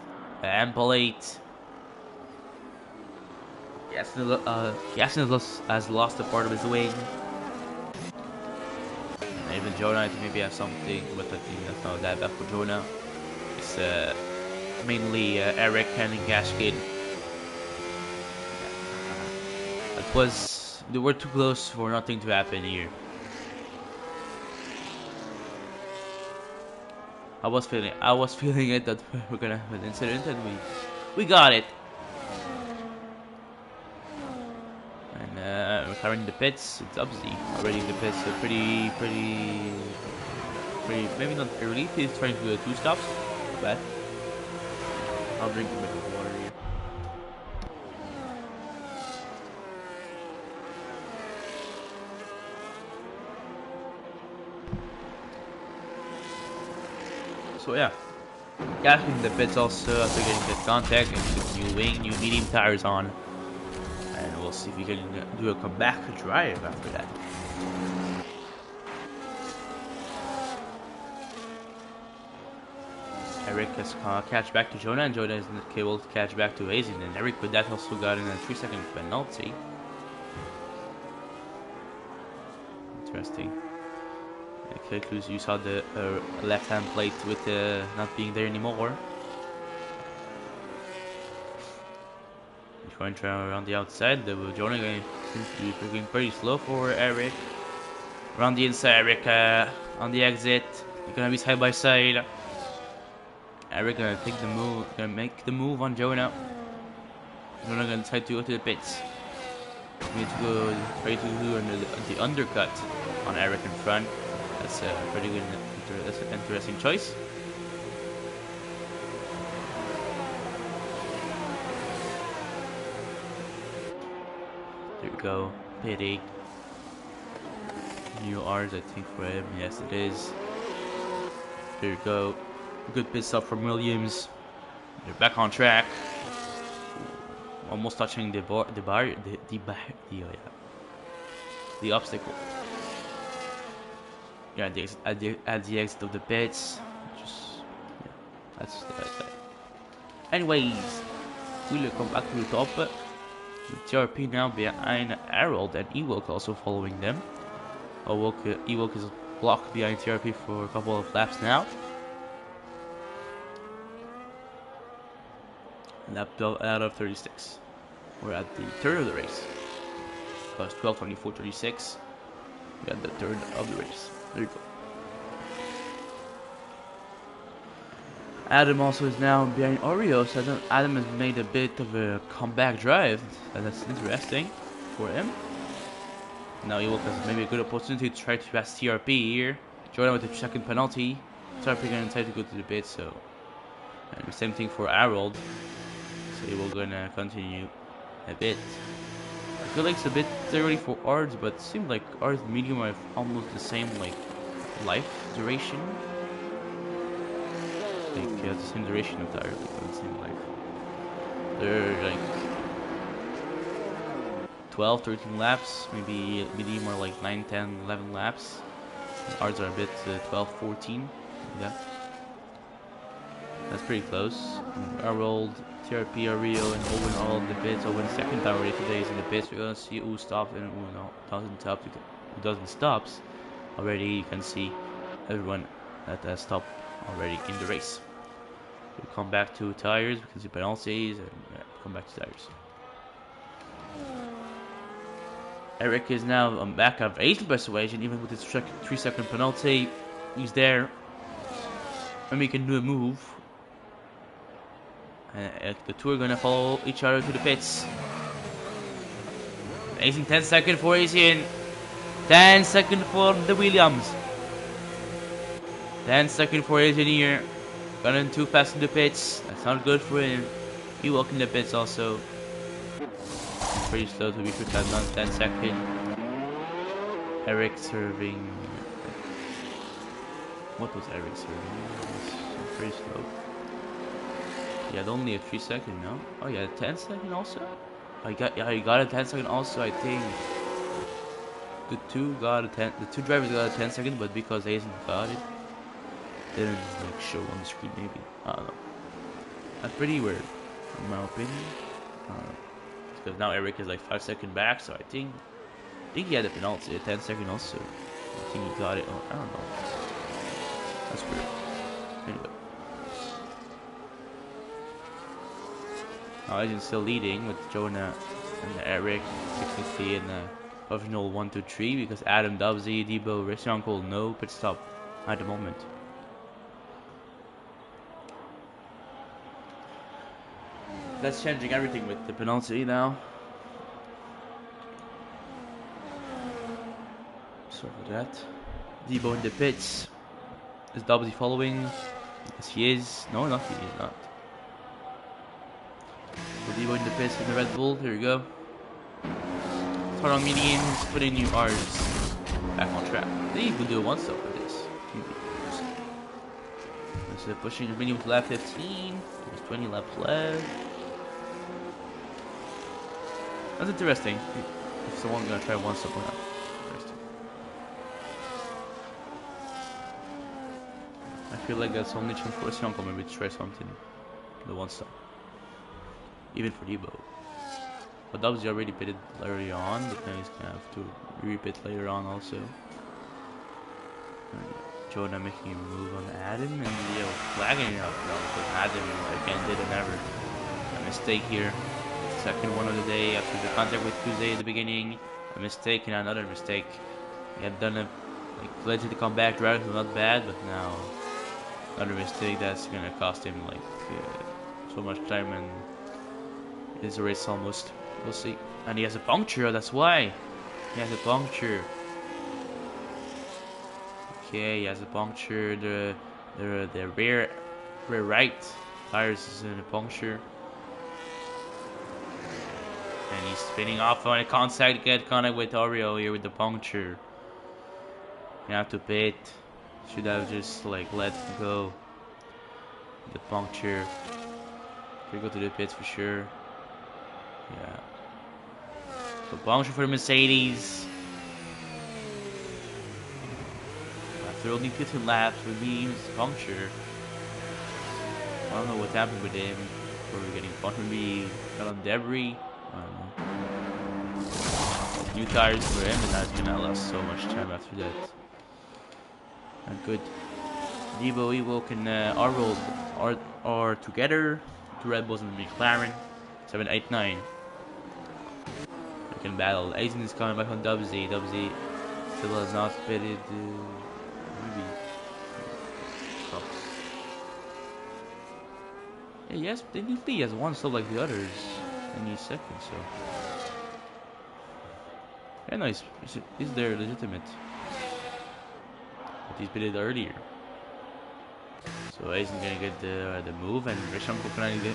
ample 8. Gaskin has lost a part of his wing. And even Jonah, I think maybe has something, but I think that's not that bad for Jonah. It's mainly Eric and Gaskin. They were too close for nothing to happen here. I was feeling it that we're gonna have an incident, and we got it. And we're covering the pits. It's Ubsy already in the pits. So pretty. Maybe not early. He's trying to do 2 stops. But I'll drink a bit of water here. So yeah, Gaskin the pits also after getting that contact and put new wing, new medium tires on, and we'll see if we can do a comeback drive after that. Eric has catch back to Jonah, and Jonah isn't able to catch back to Azin, and Eric with that also got in a 3-second penalty. Interesting. Clues, you saw the left-hand plate with not being there anymore. Trying to try around the outside. The Jonah seems to be going pretty slow for Eric. Around the inside, Eric on the exit. They're gonna be side by side. Eric gonna take the move, gonna make the move on Jonah. Jonah gonna try to go to the pits. We need to go try to do the undercut on Eric in front. That's a pretty good, that's an interesting choice. There we go, pity. New R's, I think, for him. Yes, it is. There you go. Good pit stop from Williams. They're back on track. Almost touching the obstacle. Yeah, at the exit of the pits. Just yeah, that's the right side. Anyways, we'll come back to the top. With TRP now behind Harold and Ewok also following them. Ewok is blocked behind TRP for a couple of laps now. Lap out of 36. We're at the third of the race. It was 12, 24, 36. We got the third of the race. There you go. Adam also is now behind Oreo, so Adam has made a bit of a comeback drive. That's interesting for him. Now Ewok has maybe a good opportunity to try to pass TRP here. Jordan with the 2-second penalty. TRP gonna try to go to the pit, so. And the same thing for Harold. So Ewok gonna continue a bit. I feel like it's a bit early for Ards, but it seems like Ards medium have almost the same like life duration. Like the same duration of tires, like the same life. They're like 12, 13 laps, maybe medium are like 9, 10, 11 laps. Ards are a bit 12, 14. Yeah. That's pretty close. Harold, TRP, Rio, and Owen all in the pits. Owen's second time already today is in the pits. We're gonna see who stops and who doesn't stops. Already you can see everyone that has stopped already in the race. We come back to tires, we can see penalties, and come back to tires. Eric is now back of 8th persuasion, even with his 3-second penalty. He's there, and we can do a move. The two are gonna follow each other to the pits. Amazing 10 seconds for Asian. 10 seconds for the Williams. 10 seconds for Asian here. Running too fast in the pits. That's not good for him. He walked in the pits also. Pretty slow to be precise on 10 seconds. Eric serving. What was Eric serving? Pretty slow. He had only a 3 second, no? Oh yeah, 10 second also? He got a 10 second also, I think. The two drivers got a 10 second, but because Hazen got it, didn't like show on the screen maybe. I don't know. That's pretty weird, in my opinion. Because now Eric is like 5 seconds back, so I think he had a penalty, a 10 second also. I think he got it. Oh, I don't know. That's weird. Anyway. Now Hazen's still leading with Jonah and Eric 63 and original 1, 2, 3 because Adam, Dubsy, Debo, Rich Uncle, no pit stop at the moment. That's changing everything with the penalty now. Sorry for that. Debo in the pits. Is Dubsy following? Yes, he is. No, not he is not. So Debo in the pits with the Red Bull. Here we go. Start on mediums, put in new R's. Back on track. I think he could do a one stop with this. So pushing the medium to lap 15. There's 20 laps left. That's interesting. If someone's gonna try one stop or not. Interesting. I feel like that's only chance for Sionko maybe to try something. The one stop. Even for Debo. But Dubsy already pitted early on, but now he's gonna have to re-pit later on also. Jonah making a move on Adam and Leo flagging out now because Adam again did an error. A mistake here. Second one of the day after the contact with Tuesday at the beginning. A mistake and another mistake. He had done a pledge to come back drive, not bad, but now another mistake that's gonna cost him like so much time and his race almost. We'll see. And he has a puncture, that's why. He has a puncture. Okay, he has a puncture. The rear right tires is in a puncture. And he's spinning off on a contact with Oreo here with the puncture. You have to pit. Should have just like let go. The puncture. Should go to the pits for sure. Yeah. So puncture for Mercedes. After only 15 laps with Beams puncture. I don't know what happened with him. Or we're getting puncture. Maybe got on debris. I don't know. New tires for him, and that's gonna last so much time after that. Not good. Debo, Evo can are together. Two Red Bulls and McLaren. 7, 8, 9. They can battle. Aizen is coming back on Dubsy. Dubsy still has not pitted. Maybe. Yeah, yes, technically he has one stop like the others. And he's second, so. Yeah, no, he's there legitimate. But he's pitted earlier. So Aizen gonna get the move, and Rishamko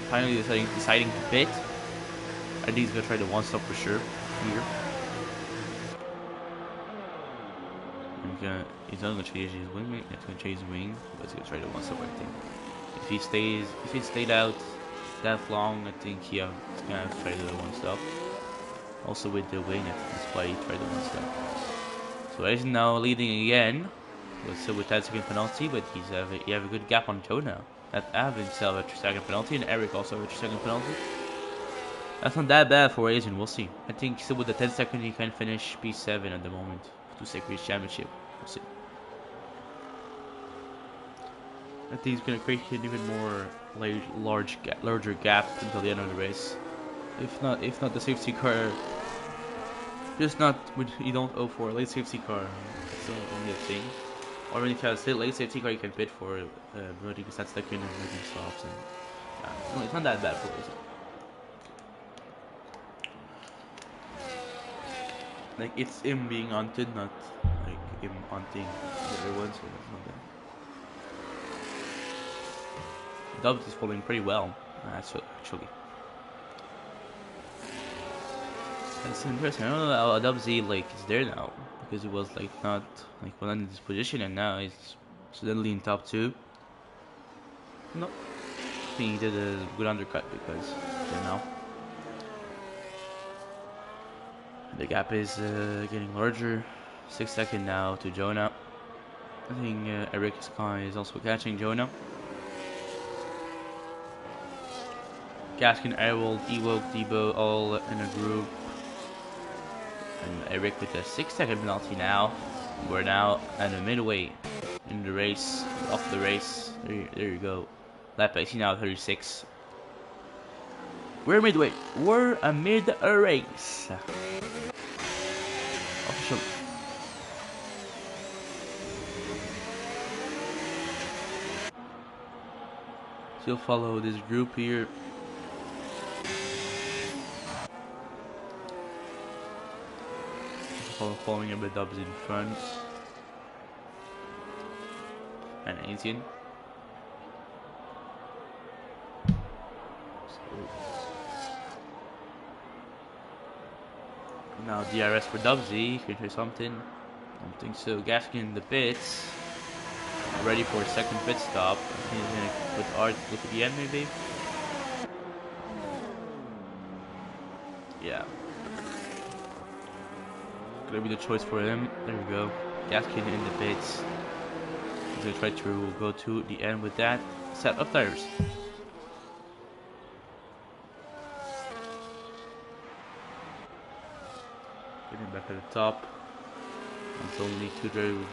finally deciding to pit. I think he's gonna try the one stop for sure here. He's not gonna change his wing, he's gonna change his wing, but he's gonna try the one stop, I think. If he stayed out that long, I think he's gonna try the one stop. Also with the wing, that's why he tried the one stop. So Aizen now leading again. But still with that second penalty, but he have a good gap on Joe now. That Av himself a 3-second penalty, and Eric also a 3-second penalty. That's not that bad for Asian, we'll see. I think still with the 10 second he can finish P7 at the moment to Series Championship. We'll see. I think he's gonna create an even more larger gap until the end of the race. If not the safety car, just not you don't owe for a late safety car. That's the only thing. Or when you have a late safety car, you can bid for 30% second and making stops and No, it's not that bad for us. Like, it's him being hunted, not like him hunting the other one, so that's not bad. Dubs is following pretty well, actually. That's interesting. I don't know how Dubsy like is there now, because he was like not like well in this position, and now he's suddenly in top 2. No, I think he did a good undercut because now the gap is getting larger. 6 seconds now to Jonah. I think Eric Sky is also catching Jonah. Gaskin, Airwolf, Ewoke, Debo all in a group. And Eric with a 6-second penalty now. We're now at the midway in the race, off the race. There you go. Lap pace now 36. We're midway. We're amid a race. Official. Still follow this group here. Following a bit Dubs in front. And Asian. Now DRS for Dubsy. Can you say something? I don't think so. Gaskin in the pits. Ready for a second pit stop. I think he's gonna put Art look at the end maybe. Yeah. Gonna be the choice for him. There we go. Gaskin in the pits. He's gonna try to go to the end with that set of tires. Getting back at the top. It's only 2 drivers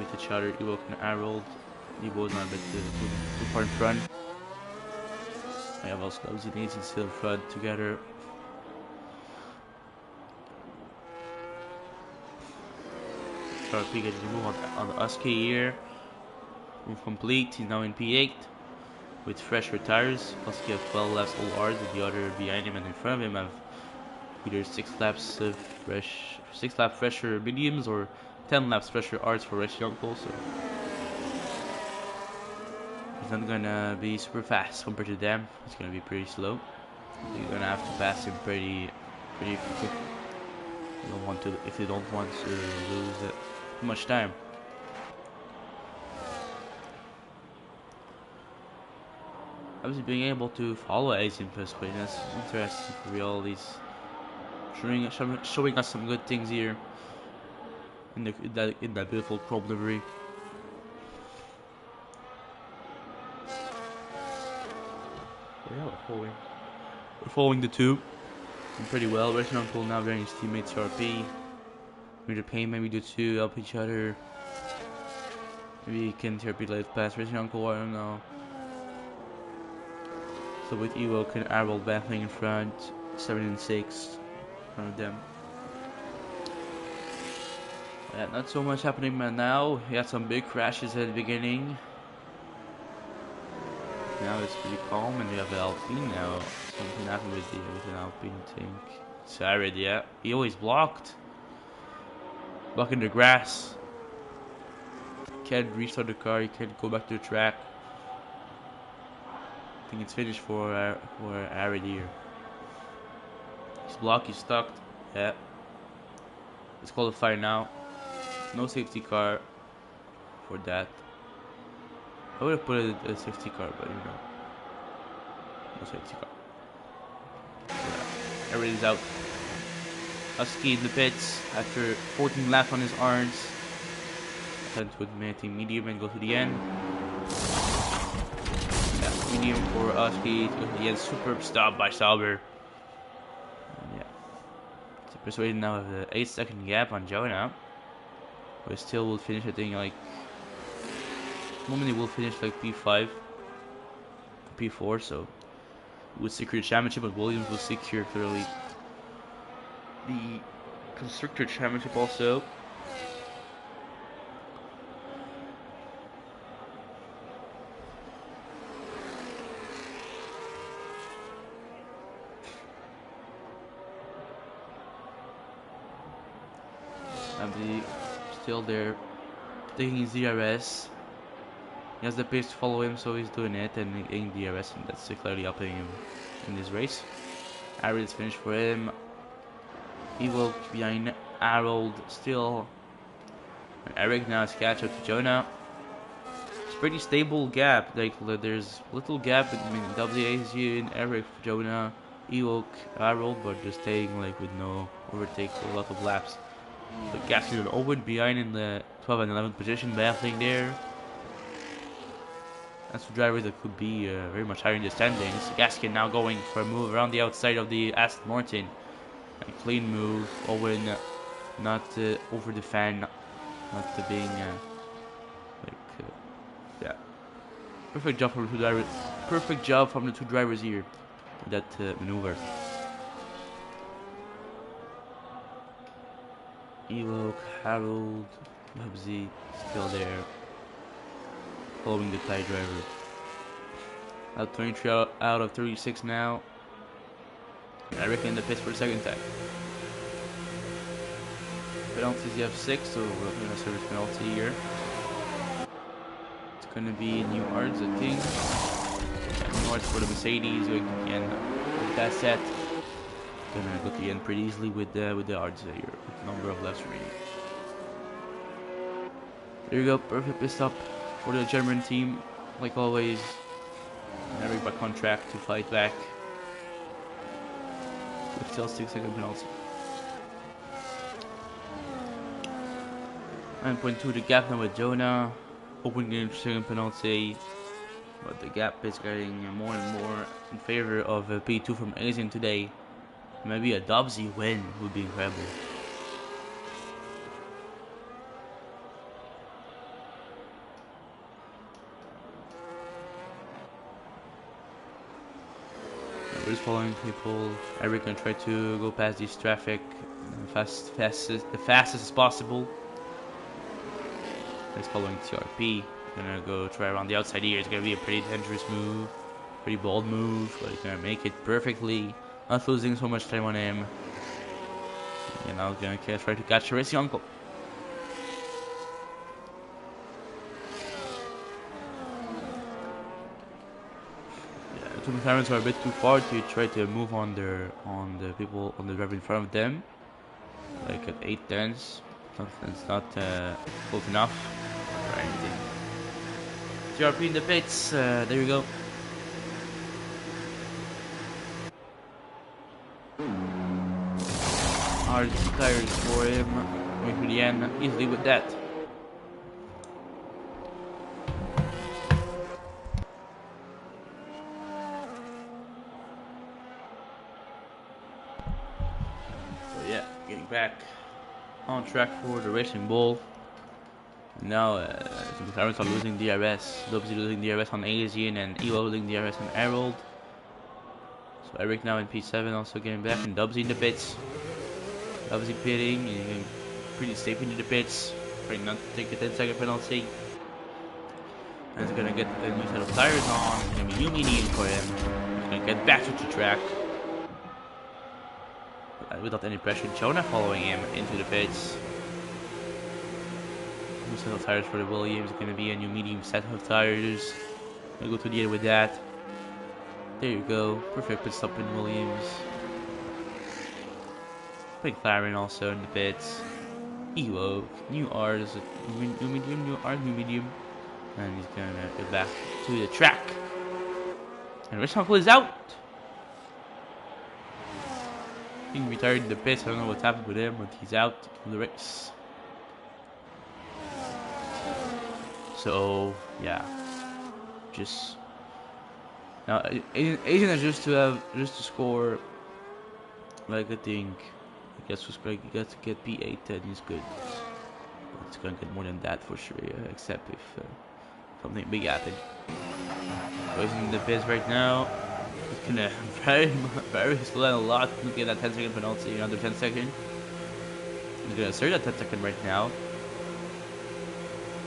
with each other. Ewok and Harold. Ewo's not a bit too far in front. I have also Dubsy and Asian still in front together. RP getting the move on the Husky here. Move complete. He's now in P8 with fresher tires. Husky have 12 laps all hard, with the other behind him and in front of him have either 6 laps fresh, 6 lap fresher mediums or 10 laps fresher arts for Rush Uncle. So he's not gonna be super fast compared to them. It's gonna be pretty slow. You're gonna have to pass him pretty quick. You don't want to if you don't want to lose too much time. Obviously, being able to follow Asian Persuasion, that's interesting for real. He's showing us some good things here in that beautiful chrome livery. Yeah, we're following the two pretty well. Russian Uncle now bearing his teammates RP. Major Pain, maybe do 2, help each other. Maybe he can TRP late past Russian Uncle, I don't know. So with Ewok and Arrow battling in front, 7 and 6 in front of them. Yeah, not so much happening now. He had some big crashes at the beginning. Now it's pretty calm, and we have the Alpine now. Something happened with an Alpine tank. Sarid, yeah. He always blocked. Blocking the grass. Can't restart the car, he can't go back to the track. I think it's finished for Arid here. He's blocked, he's stuck. Yeah. Let's call the fire now. No safety car for that. I would have put a safety car, but you know. No safety car. Yeah. Everybody's out. Husky in the pits after 14 laps on his irons. Attempt with medium and go to the end. Yeah, medium for Husky to go to the end. Superb stop by Sauber. Yeah. So Persuasion now have an 8-second gap on Jonah. But still will finish, I think, like normally will finish like P5, P4, so would secure the championship, but Williams will secure clearly the constructor championship also. Abdi still there, taking his DRS. He has the pace to follow him, so he's doing it and getting DRS, and that's clearly helping him in this race. Harold's finished for him. Evo behind Harold still. And Eric now is catch up to Jonah. It's pretty stable gap. Like there's little gap between WASU and Eric, Jonah, Ewok, Harold, but just staying like with no overtake for a lot of laps. But Gaskin and Owen behind in the 12th and 11th position, battling there. That's two drivers that could be very much higher in the standings. Gaskin now going for a move around the outside of the Aston Martin. A clean move. Owen not over the fan, not being yeah. Perfect job from the two drivers. Perfect job from the two drivers here with that maneuver. Ewok, Harold, Bubsy still there, following the Thai driver. Out 23 out of 36 now. I reckon the pits for the second time. Penalties, you have 6, so we're looking at a service penalty here. It's gonna be new arts, I think. Yeah, new arts for the Mercedes, going to the end with that set. Gonna go to the end pretty easily with the arts here, with the number of laps remaining. There you go, perfect pit stop for the German team, like always. And Eric back on track to fight back. With still 6-second penalty. 9.2 the gap now with Jonah. Open game 2nd penalty. But the gap is getting more and more in favor of P2 from Asian today. Maybe a Dobbsy win would be incredible. We're just following people. Eric can try to go past this traffic the fastest as possible. He's following TRP. Gonna go try around the outside here. It's gonna be a pretty dangerous move, pretty bold move, but he's gonna make it perfectly. Not losing so much time on him. And now he's gonna try to catch the racing uncle. Yeah, the two McLarens are a bit too far to try to move on the people on the driver in front of them. Like at 8/10. It's not close enough or anything. TRP in the pits. There you go. Hard tires for him. Going to the end easily with that. So yeah, getting back on track for the Racing Bull. Now the McLarens are losing DRS. Dubsy losing DRS on Asian and Evo losing DRS on Harold. So Eric now in P7 also getting back, and Dubsy in the pits. Dubsy pitting and pretty safe into the pits, trying not to take a 10-second penalty. And he's gonna get a new set of tires on. It's gonna be new medium for him. He's gonna get back to the track without any pressure. Jonah following him into the pits. New set of tires for the Williams. It's gonna be a new medium set of tires. Gonna go to the end with that. There you go. Perfect pit stop in Williams. McLaren also in the pits. Evo, new R's, new medium, new R, new medium. And he's gonna get back to the track. And Rich Uncle is out. Being retired in the pits. I don't know what's happened with him, but he's out from the race. So yeah, just now Asian is just to score. Like I think, he gets to get P8 and he's good. But it's gonna get more than that for sure. Yeah, except if something big happens. He's in the pits right now. He's gonna very slow a lot to get that 10-second penalty under 10 seconds. He's gonna assert that 10 second right now.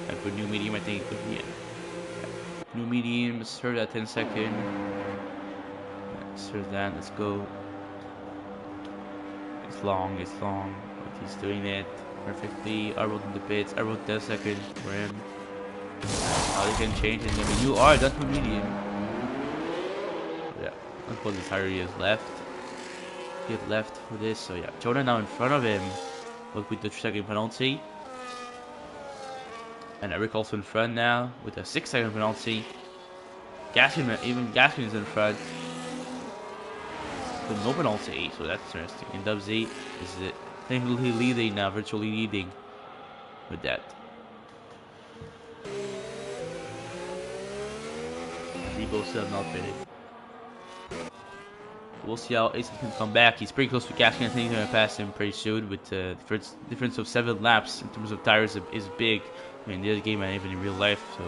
And for new medium, I think it could be it. New medium, assert that 10 second. Assert that, let's go. It's long, but he's doing it. perfectly. I wrote in the pits. I wrote 10 seconds for him. How they can change it. I mean, you are done for medium. Yeah, let's put this tire he has left. He had left for this, so yeah. Jonah now in front of him, but with the 3-second penalty. And Eric also in front now with a 6-second penalty. Even Gaskin is in front with no penalty, so that's interesting. And Dub Z is technically leading now, virtually leading with that. Debo still not fitting. We'll see how Ace can come back. He's pretty close to Gaskin. I think he's going to pass him pretty soon with the difference of 7 laps in terms of tires is big. I mean, in this game and even in real life, so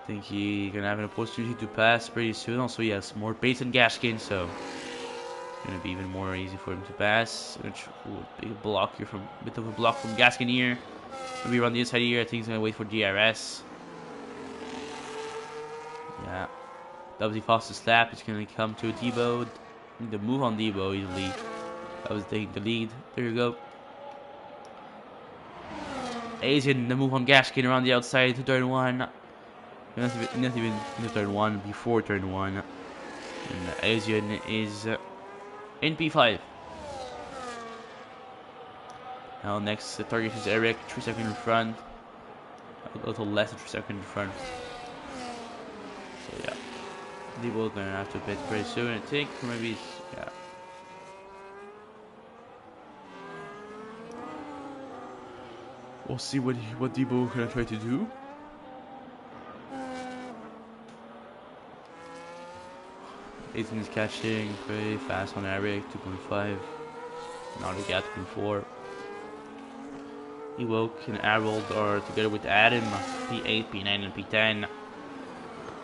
I think he's going to have an opportunity to pass pretty soon. Also, he has more pace than Gaskin, so it's going to be even more easy for him to pass. Which big block here from bit of a block from Gaskin here. Maybe around the inside here. I think he's going to wait for DRS. Yeah. That was the fastest lap. It's going to come to Debo. The move on Debo easily. That was taking the lead. There you go. Asian, the move on Gaskin around the outside to turn 1. Not even into turn 1, before turn 1. And Asian is in P5. Now next the target is Eric, 3 seconds in front. A little less than 3 seconds in front. So yeah. Debo gonna have to pit pretty soon, I think. Maybe, yeah. We'll see what Debo gonna try to do. Ethan is catching pretty fast on Eric, 2.5. Now the gap 2.4. Ewoke and Harold are together with Adam, P8, P9, and P10.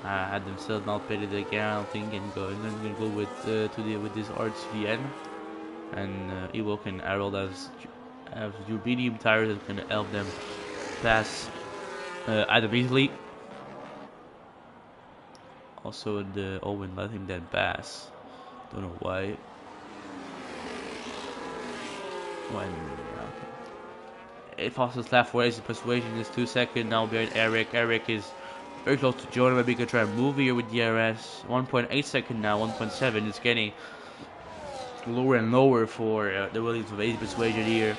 Adam still not pitted again, I don't think, and gonna go with this arch to the end. And Ewok and Harold have your medium tires that's gonna help them pass Adam easily. Also the Owen letting them pass. Don't know why. It fastest lap for Ace Persuasion is 2 seconds now behind Eric. Eric is very close to Jonah. Maybe he can try and move here with DRS. 1.8 seconds now, 1.7. It's getting lower and lower for the Williams of Ace Persuasion here.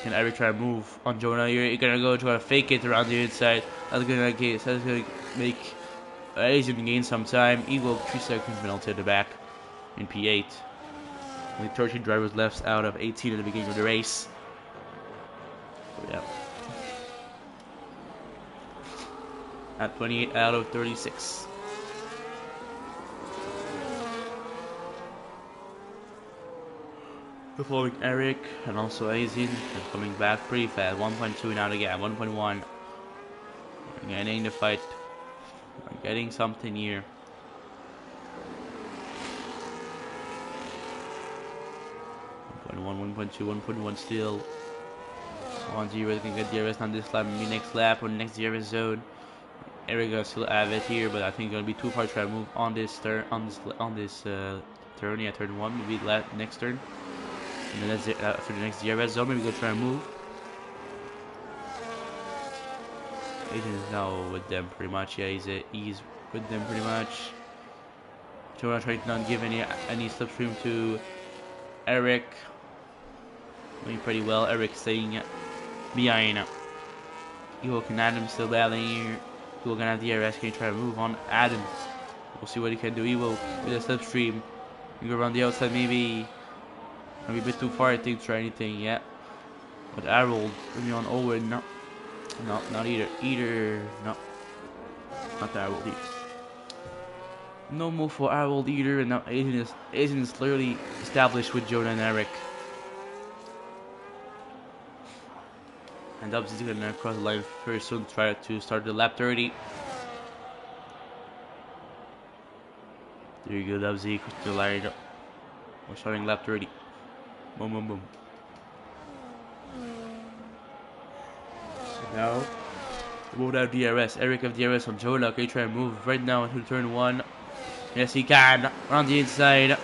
Can Eric try and move on Jonah here? He's gonna go try to fake it around the inside. That's gonna make Asian gain some time. Eagle 3 seconds penalty at the back in P8. Only 13 drivers left out of 18 at the beginning of the race. So, yeah. At 28 out of 36. Following Eric and also Azin and coming back pretty fast. 1.2 now again. 1.1. Getting the fight. Getting something here. 1.1, 1.2, 1.1 still. 1-0 can get DRS on this lap, maybe next lap or next DRS zone. Eric gonna still have it here, but I think it's gonna be too far to try to move on this turn, turn, yeah, turn 1, maybe next turn. And then that's it, for the next DRS zone, maybe go try and move. Aiden is now with them pretty much. Yeah, he's with them pretty much. Jonah trying to not give any slipstream to Eric. Doing pretty well. Eric staying behind. Eagle and Adam still battling here. Eagle gonna have DRS. Can he try to move on Adam? We'll see what he can do. Eagle with a slipstream. You go around the outside maybe. Maybe a bit too far I think to try anything yet. But Harold, maybe on Owen, no. No, not either. No. Not Harold either. No move for Harold either, and now Asian is clearly established with Jonah and Eric. And Dubs is gonna cross the line very soon, try to start the lap 30. There you go, Dubsy, cross the line. We're starting lap 30. Boom, boom, boom. Now, move out DRS. Eric have DRS on Jonah. Okay, try and move right now into turn 1. Yes, he can. On the inside.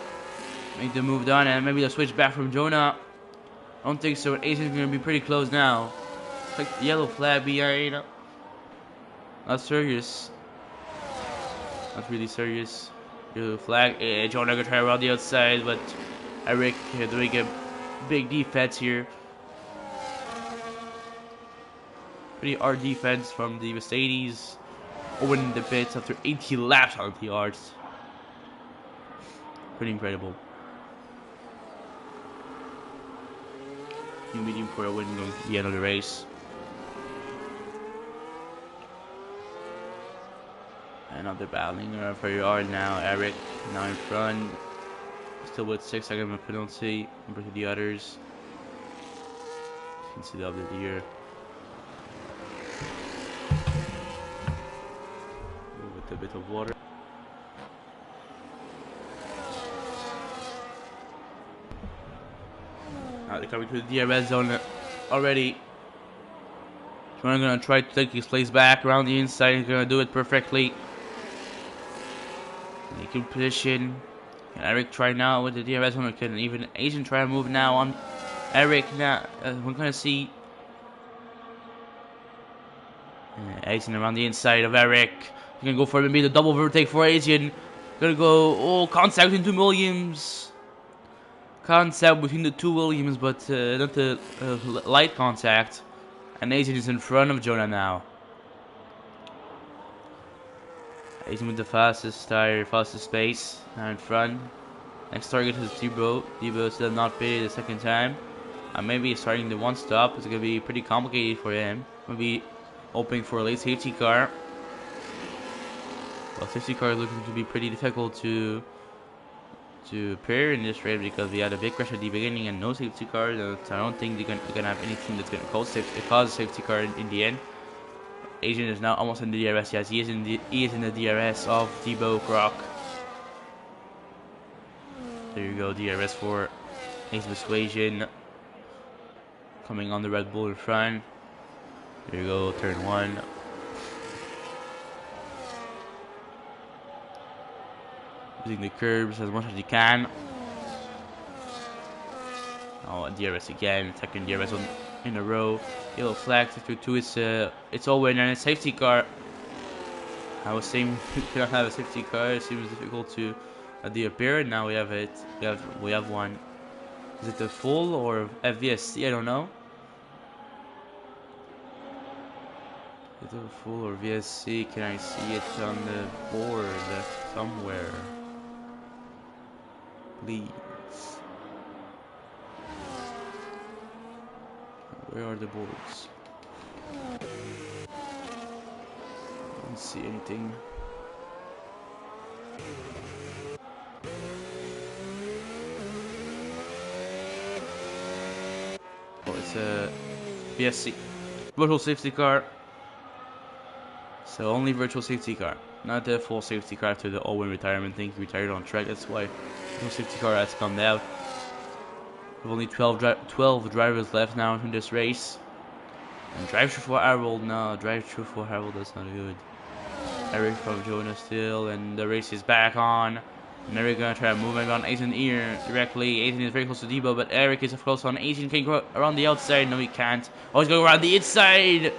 Make the move done, and maybe the switch back from Jonah. don't think so. Asian's gonna be pretty close now. It's like yellow flag behind. Not serious. Not really serious. Yellow flag. Jonah gonna try around the outside, but Eric doing a big defense here. Pretty hard defense from the Mercedes. Winning the pits after 80 laps on the yards. Pretty incredible. New medium for a win going to the end of the race. Another battling for your yard now. Eric now in front. Still with 6 seconds of penalty compared to the others. You can see the update here. With a bit of water. Now they're coming to the DRS zone already. Jonah gonna try to take his place back around the inside. He's gonna do it perfectly. Making position. Can Eric try now with the DRS zone? Can even Asian try to move now on Eric? Now we're gonna see Asian around the inside of Eric. He's gonna go for maybe the double overtake for Asian. Gonna go contact between 2 Williams. Contact between the 2 Williams, but not the light contact. And Asian is in front of Jonah now. Asian with the fastest tire, fastest space, now in front. Next target is Debo. Debo still not pitted the second time. Maybe starting the one stop. It's gonna be pretty complicated for him. Maybe hoping for a late safety car. Well, safety car is looking to be pretty difficult to appear in this race because we had a big crash at the beginning and no safety car. So I don't think they're gonna have anything that's gonna cause a safety car in the end. Asian is now almost in the DRS. Yes, he is in the DRS of Debo Croc. There you go, DRS for Ace Persuasion. Coming on the Red Bull in front. There you go, turn 1. Using the curbs as much as you can. Oh, DRS again, second DRS in a row. Yellow flag, sector 2 it's over and a safety car. I was saying we cannot have a safety car. It seems difficult to appear. Now we have it. We have one. Is it the full or FVSC? I don't know. Is it a full or VSC? Can I see it on the board somewhere? Please. Where are the boards? Don't see anything. Oh, it's a VSC. Virtual safety car. So only virtual safety car. Not the full safety car after the Owen retirement thing. He retired on track, that's why virtual safety car has come out. We have only 12 drivers left now in this race. And drive through for Harold. No, drive through for Harold, that's not good. Eric from Jonah still, and the race is back on. And Eric gonna try to move on Asian ear directly. Asian is very close to Debo, but Eric is close on Asian. Can go around the outside. No, he can't. Oh, he's going around the inside.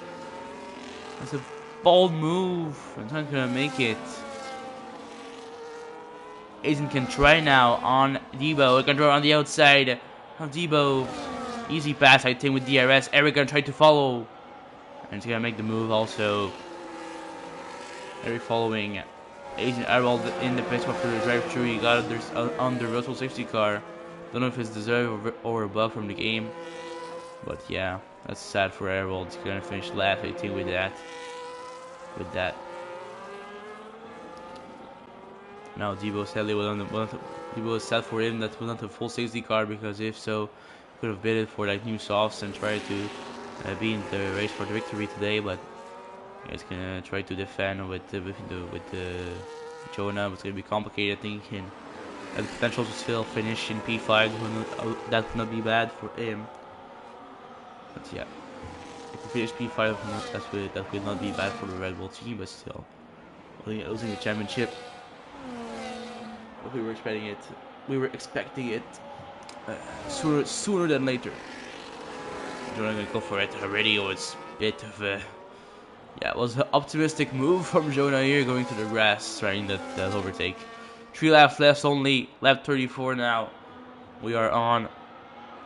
That's a bold move. He's not gonna make it. Asian can try now on Debo. He can go around the outside. Now Debo, easy pass I think with DRS. Eric gonna try to follow, and he's gonna make the move also. Eric following. Asian Harold in the pit stop for the drive-thru. He got on the virtual safety car. Don't know if it's deserved or a bug from the game, but yeah, that's sad for Harold. He's gonna finish last I think with that. Now Debo sadly was sad for him that was not a full safety car, because if so, could have bidded for like new softs and try to be in the race for the victory today. But he's gonna try to defend with Jonah. It's gonna be complicated, I think, and the potential to still finish in P5. That would not be bad for him. But yeah, if he finish P5, that would not be bad for the Red Bull team. But still, losing the championship. We were expecting it. Sooner than later. Jonah gonna go for it already. It was a bit of a, yeah, it was an optimistic move from Jonah here, going to the grass, trying that overtake. 3 laps left, only lap 34 now. We are on,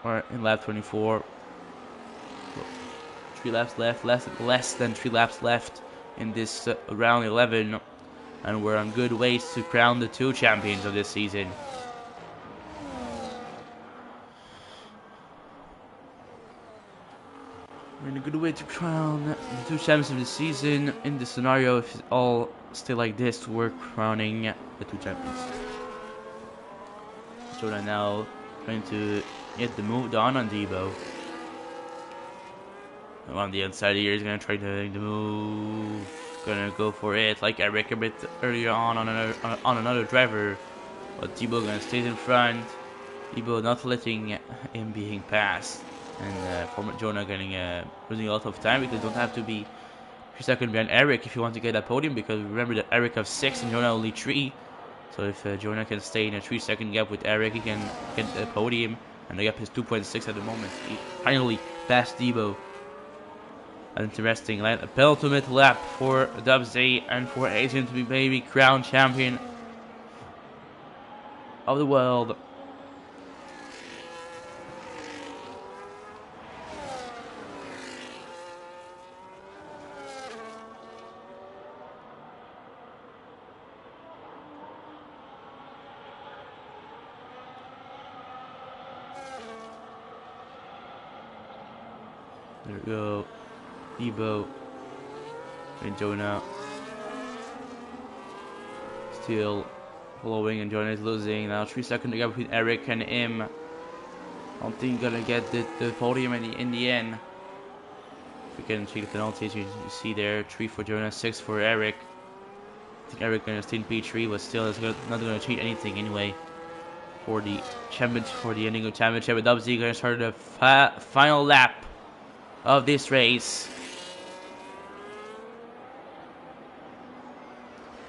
or in lap 24. 3 laps left, less than 3 laps left in this round 11, and we're on good ways to crown the 2 champions of this season. We're in a good way to crown the 2 champions of the season. In this scenario, if it's all stay like this, we're crowning the 2 champions. Jonah now trying to get the move done on Debo. On the inside here, he's gonna try to move. Gonna go for it, like Eric a bit earlier on another driver. But Debo gonna stay in front. Debo not letting him being passed. And former Jonah getting losing a lot of time, because you don't have to be 3 seconds behind Eric if you want to get that podium, because remember that Eric has 6 and Jonah only 3. So if Jonah can stay in a 3-second gap with Eric, he can get the podium, and the gap is 2.6 at the moment. He finally passed Debo. Interesting, a penultimate lap for Dubsy and for Asian to be maybe crowned champion of the world. There we go. Debo and Jonah still following, and Jonah is losing. Now 3 seconds gap between Eric and him. I don't think gonna get the podium in the end. If we can check the penalties, you see there 3 for Jonah, 6 for Eric. I think Eric gonna stay in P3, but still is not gonna change anything anyway for the championship, for the ending of championship. But Dubsy gonna start the final lap of this race.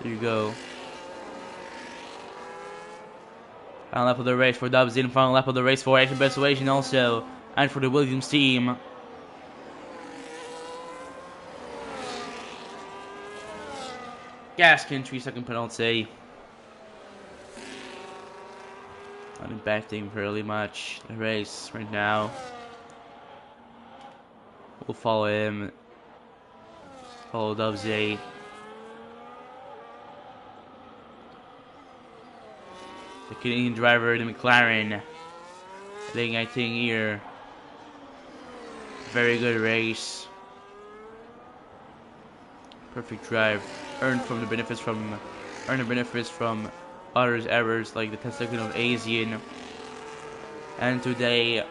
There you go. Final lap of the race for Dubsy, and final lap of the race for Asian Persuasion also, and for the Williams team. Gaskin, 3-second penalty. Not impacting fairly much the race right now. We'll follow him. Follow Dubsy. The Canadian driver, the McLaren. I think here. Very good race. Perfect drive. Earned the benefits from others' errors, like the 10 seconds of Asian. And today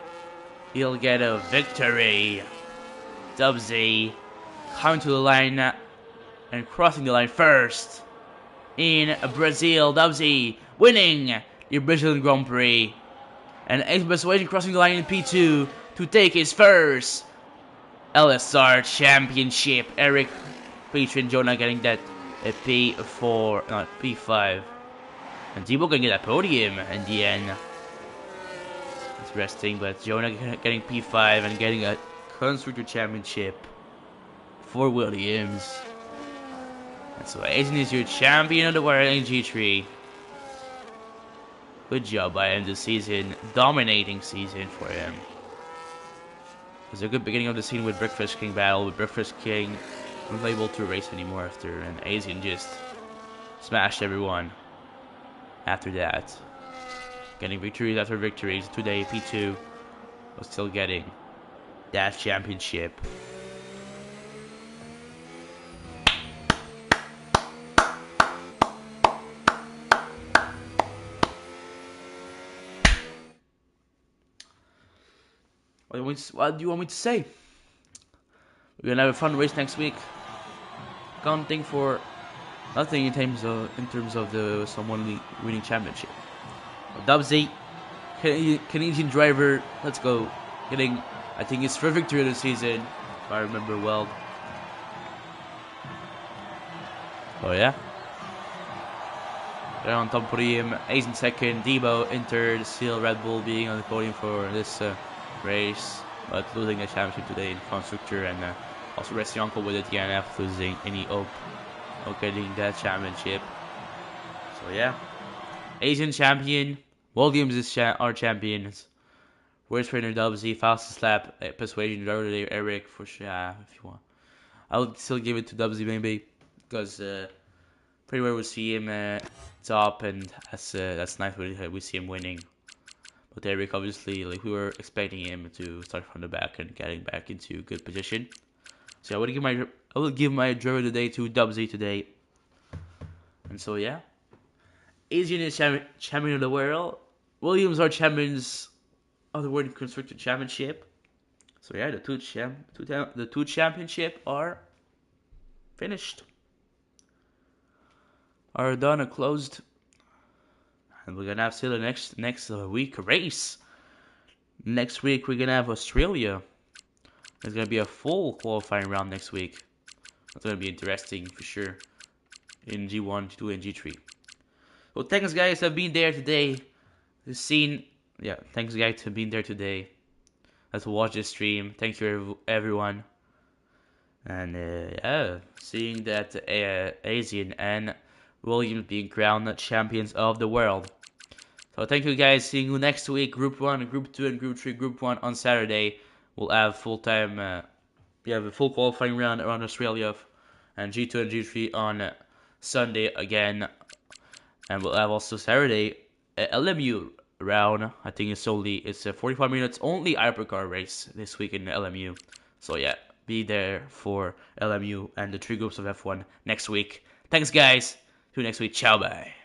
he'll get a victory. Dubsy coming to the line and crossing the line first in Brazil. Dubsy winning the Brazilian Grand Prix, and Asian Persuasion crossing the line in P2 to take his first LSR championship. Eric, Peter, and Jonah getting that P4, not P5, and Debo can get that podium in the end. Interesting, but Jonah getting P5 and getting a Constructor Championship for Williams. And so Asian is your champion of the world in G3. Good job by him this season. Dominating season for him. It was a good beginning of the season with Breakfast King battle. With Breakfast King not able to race anymore after, and Asian just smashed everyone after that. Getting victories after victories. Today P2 was still getting that championship. What do you want me to say? We're gonna have a fun race next week. Counting for nothing in terms of the someone winning championship. Dubsy, Canadian driver, let's go. Getting, I think, his first victory of the season, if I remember well. Oh yeah. They're on top podium. Asian second. Debo entered. Still Red Bull being on the podium for this race. but losing the championship today in constructor, and also Rest Uncle with the DNF losing any hope of getting that championship. So yeah, Asian champion Williams is our champions. Worst trainer Dubsy, fastest lap, persuasion driver today, Eric for sure. If you want, I would still give it to Dubsy maybe because pretty well we see him top, and that's nice. We see him winning. But Eric, obviously, like we were expecting him to start from the back and getting back into good position. So I would give my driver of the day to Dubsy today. And so yeah, Asian is champion of the world. Williams are champions of the World Constructor Championship. So yeah, the two championship are finished, are done and closed, and we're gonna have still the next week race. Next week we're gonna have Australia. There's gonna be a full qualifying round next week. It's gonna be interesting for sure in G1, G2, and G3. Well, thanks guys for being there today. Thanks guys for being there today. Let's watch this stream. Thank you everyone. And seeing that Asian and Williams being crowned champions of the world. So thank you guys. Seeing you next week. Group 1, Group 2, and Group 3. Group 1 on Saturday. We'll have we have a full qualifying round around Australia, and G2 and G3 on Sunday again. And we'll have also Saturday LMU round. I think it's a 45 minutes only hypercar race this week in LMU. So yeah, be there for LMU and the 3 groups of F1 next week. Thanks guys. See you next week. Ciao, bye.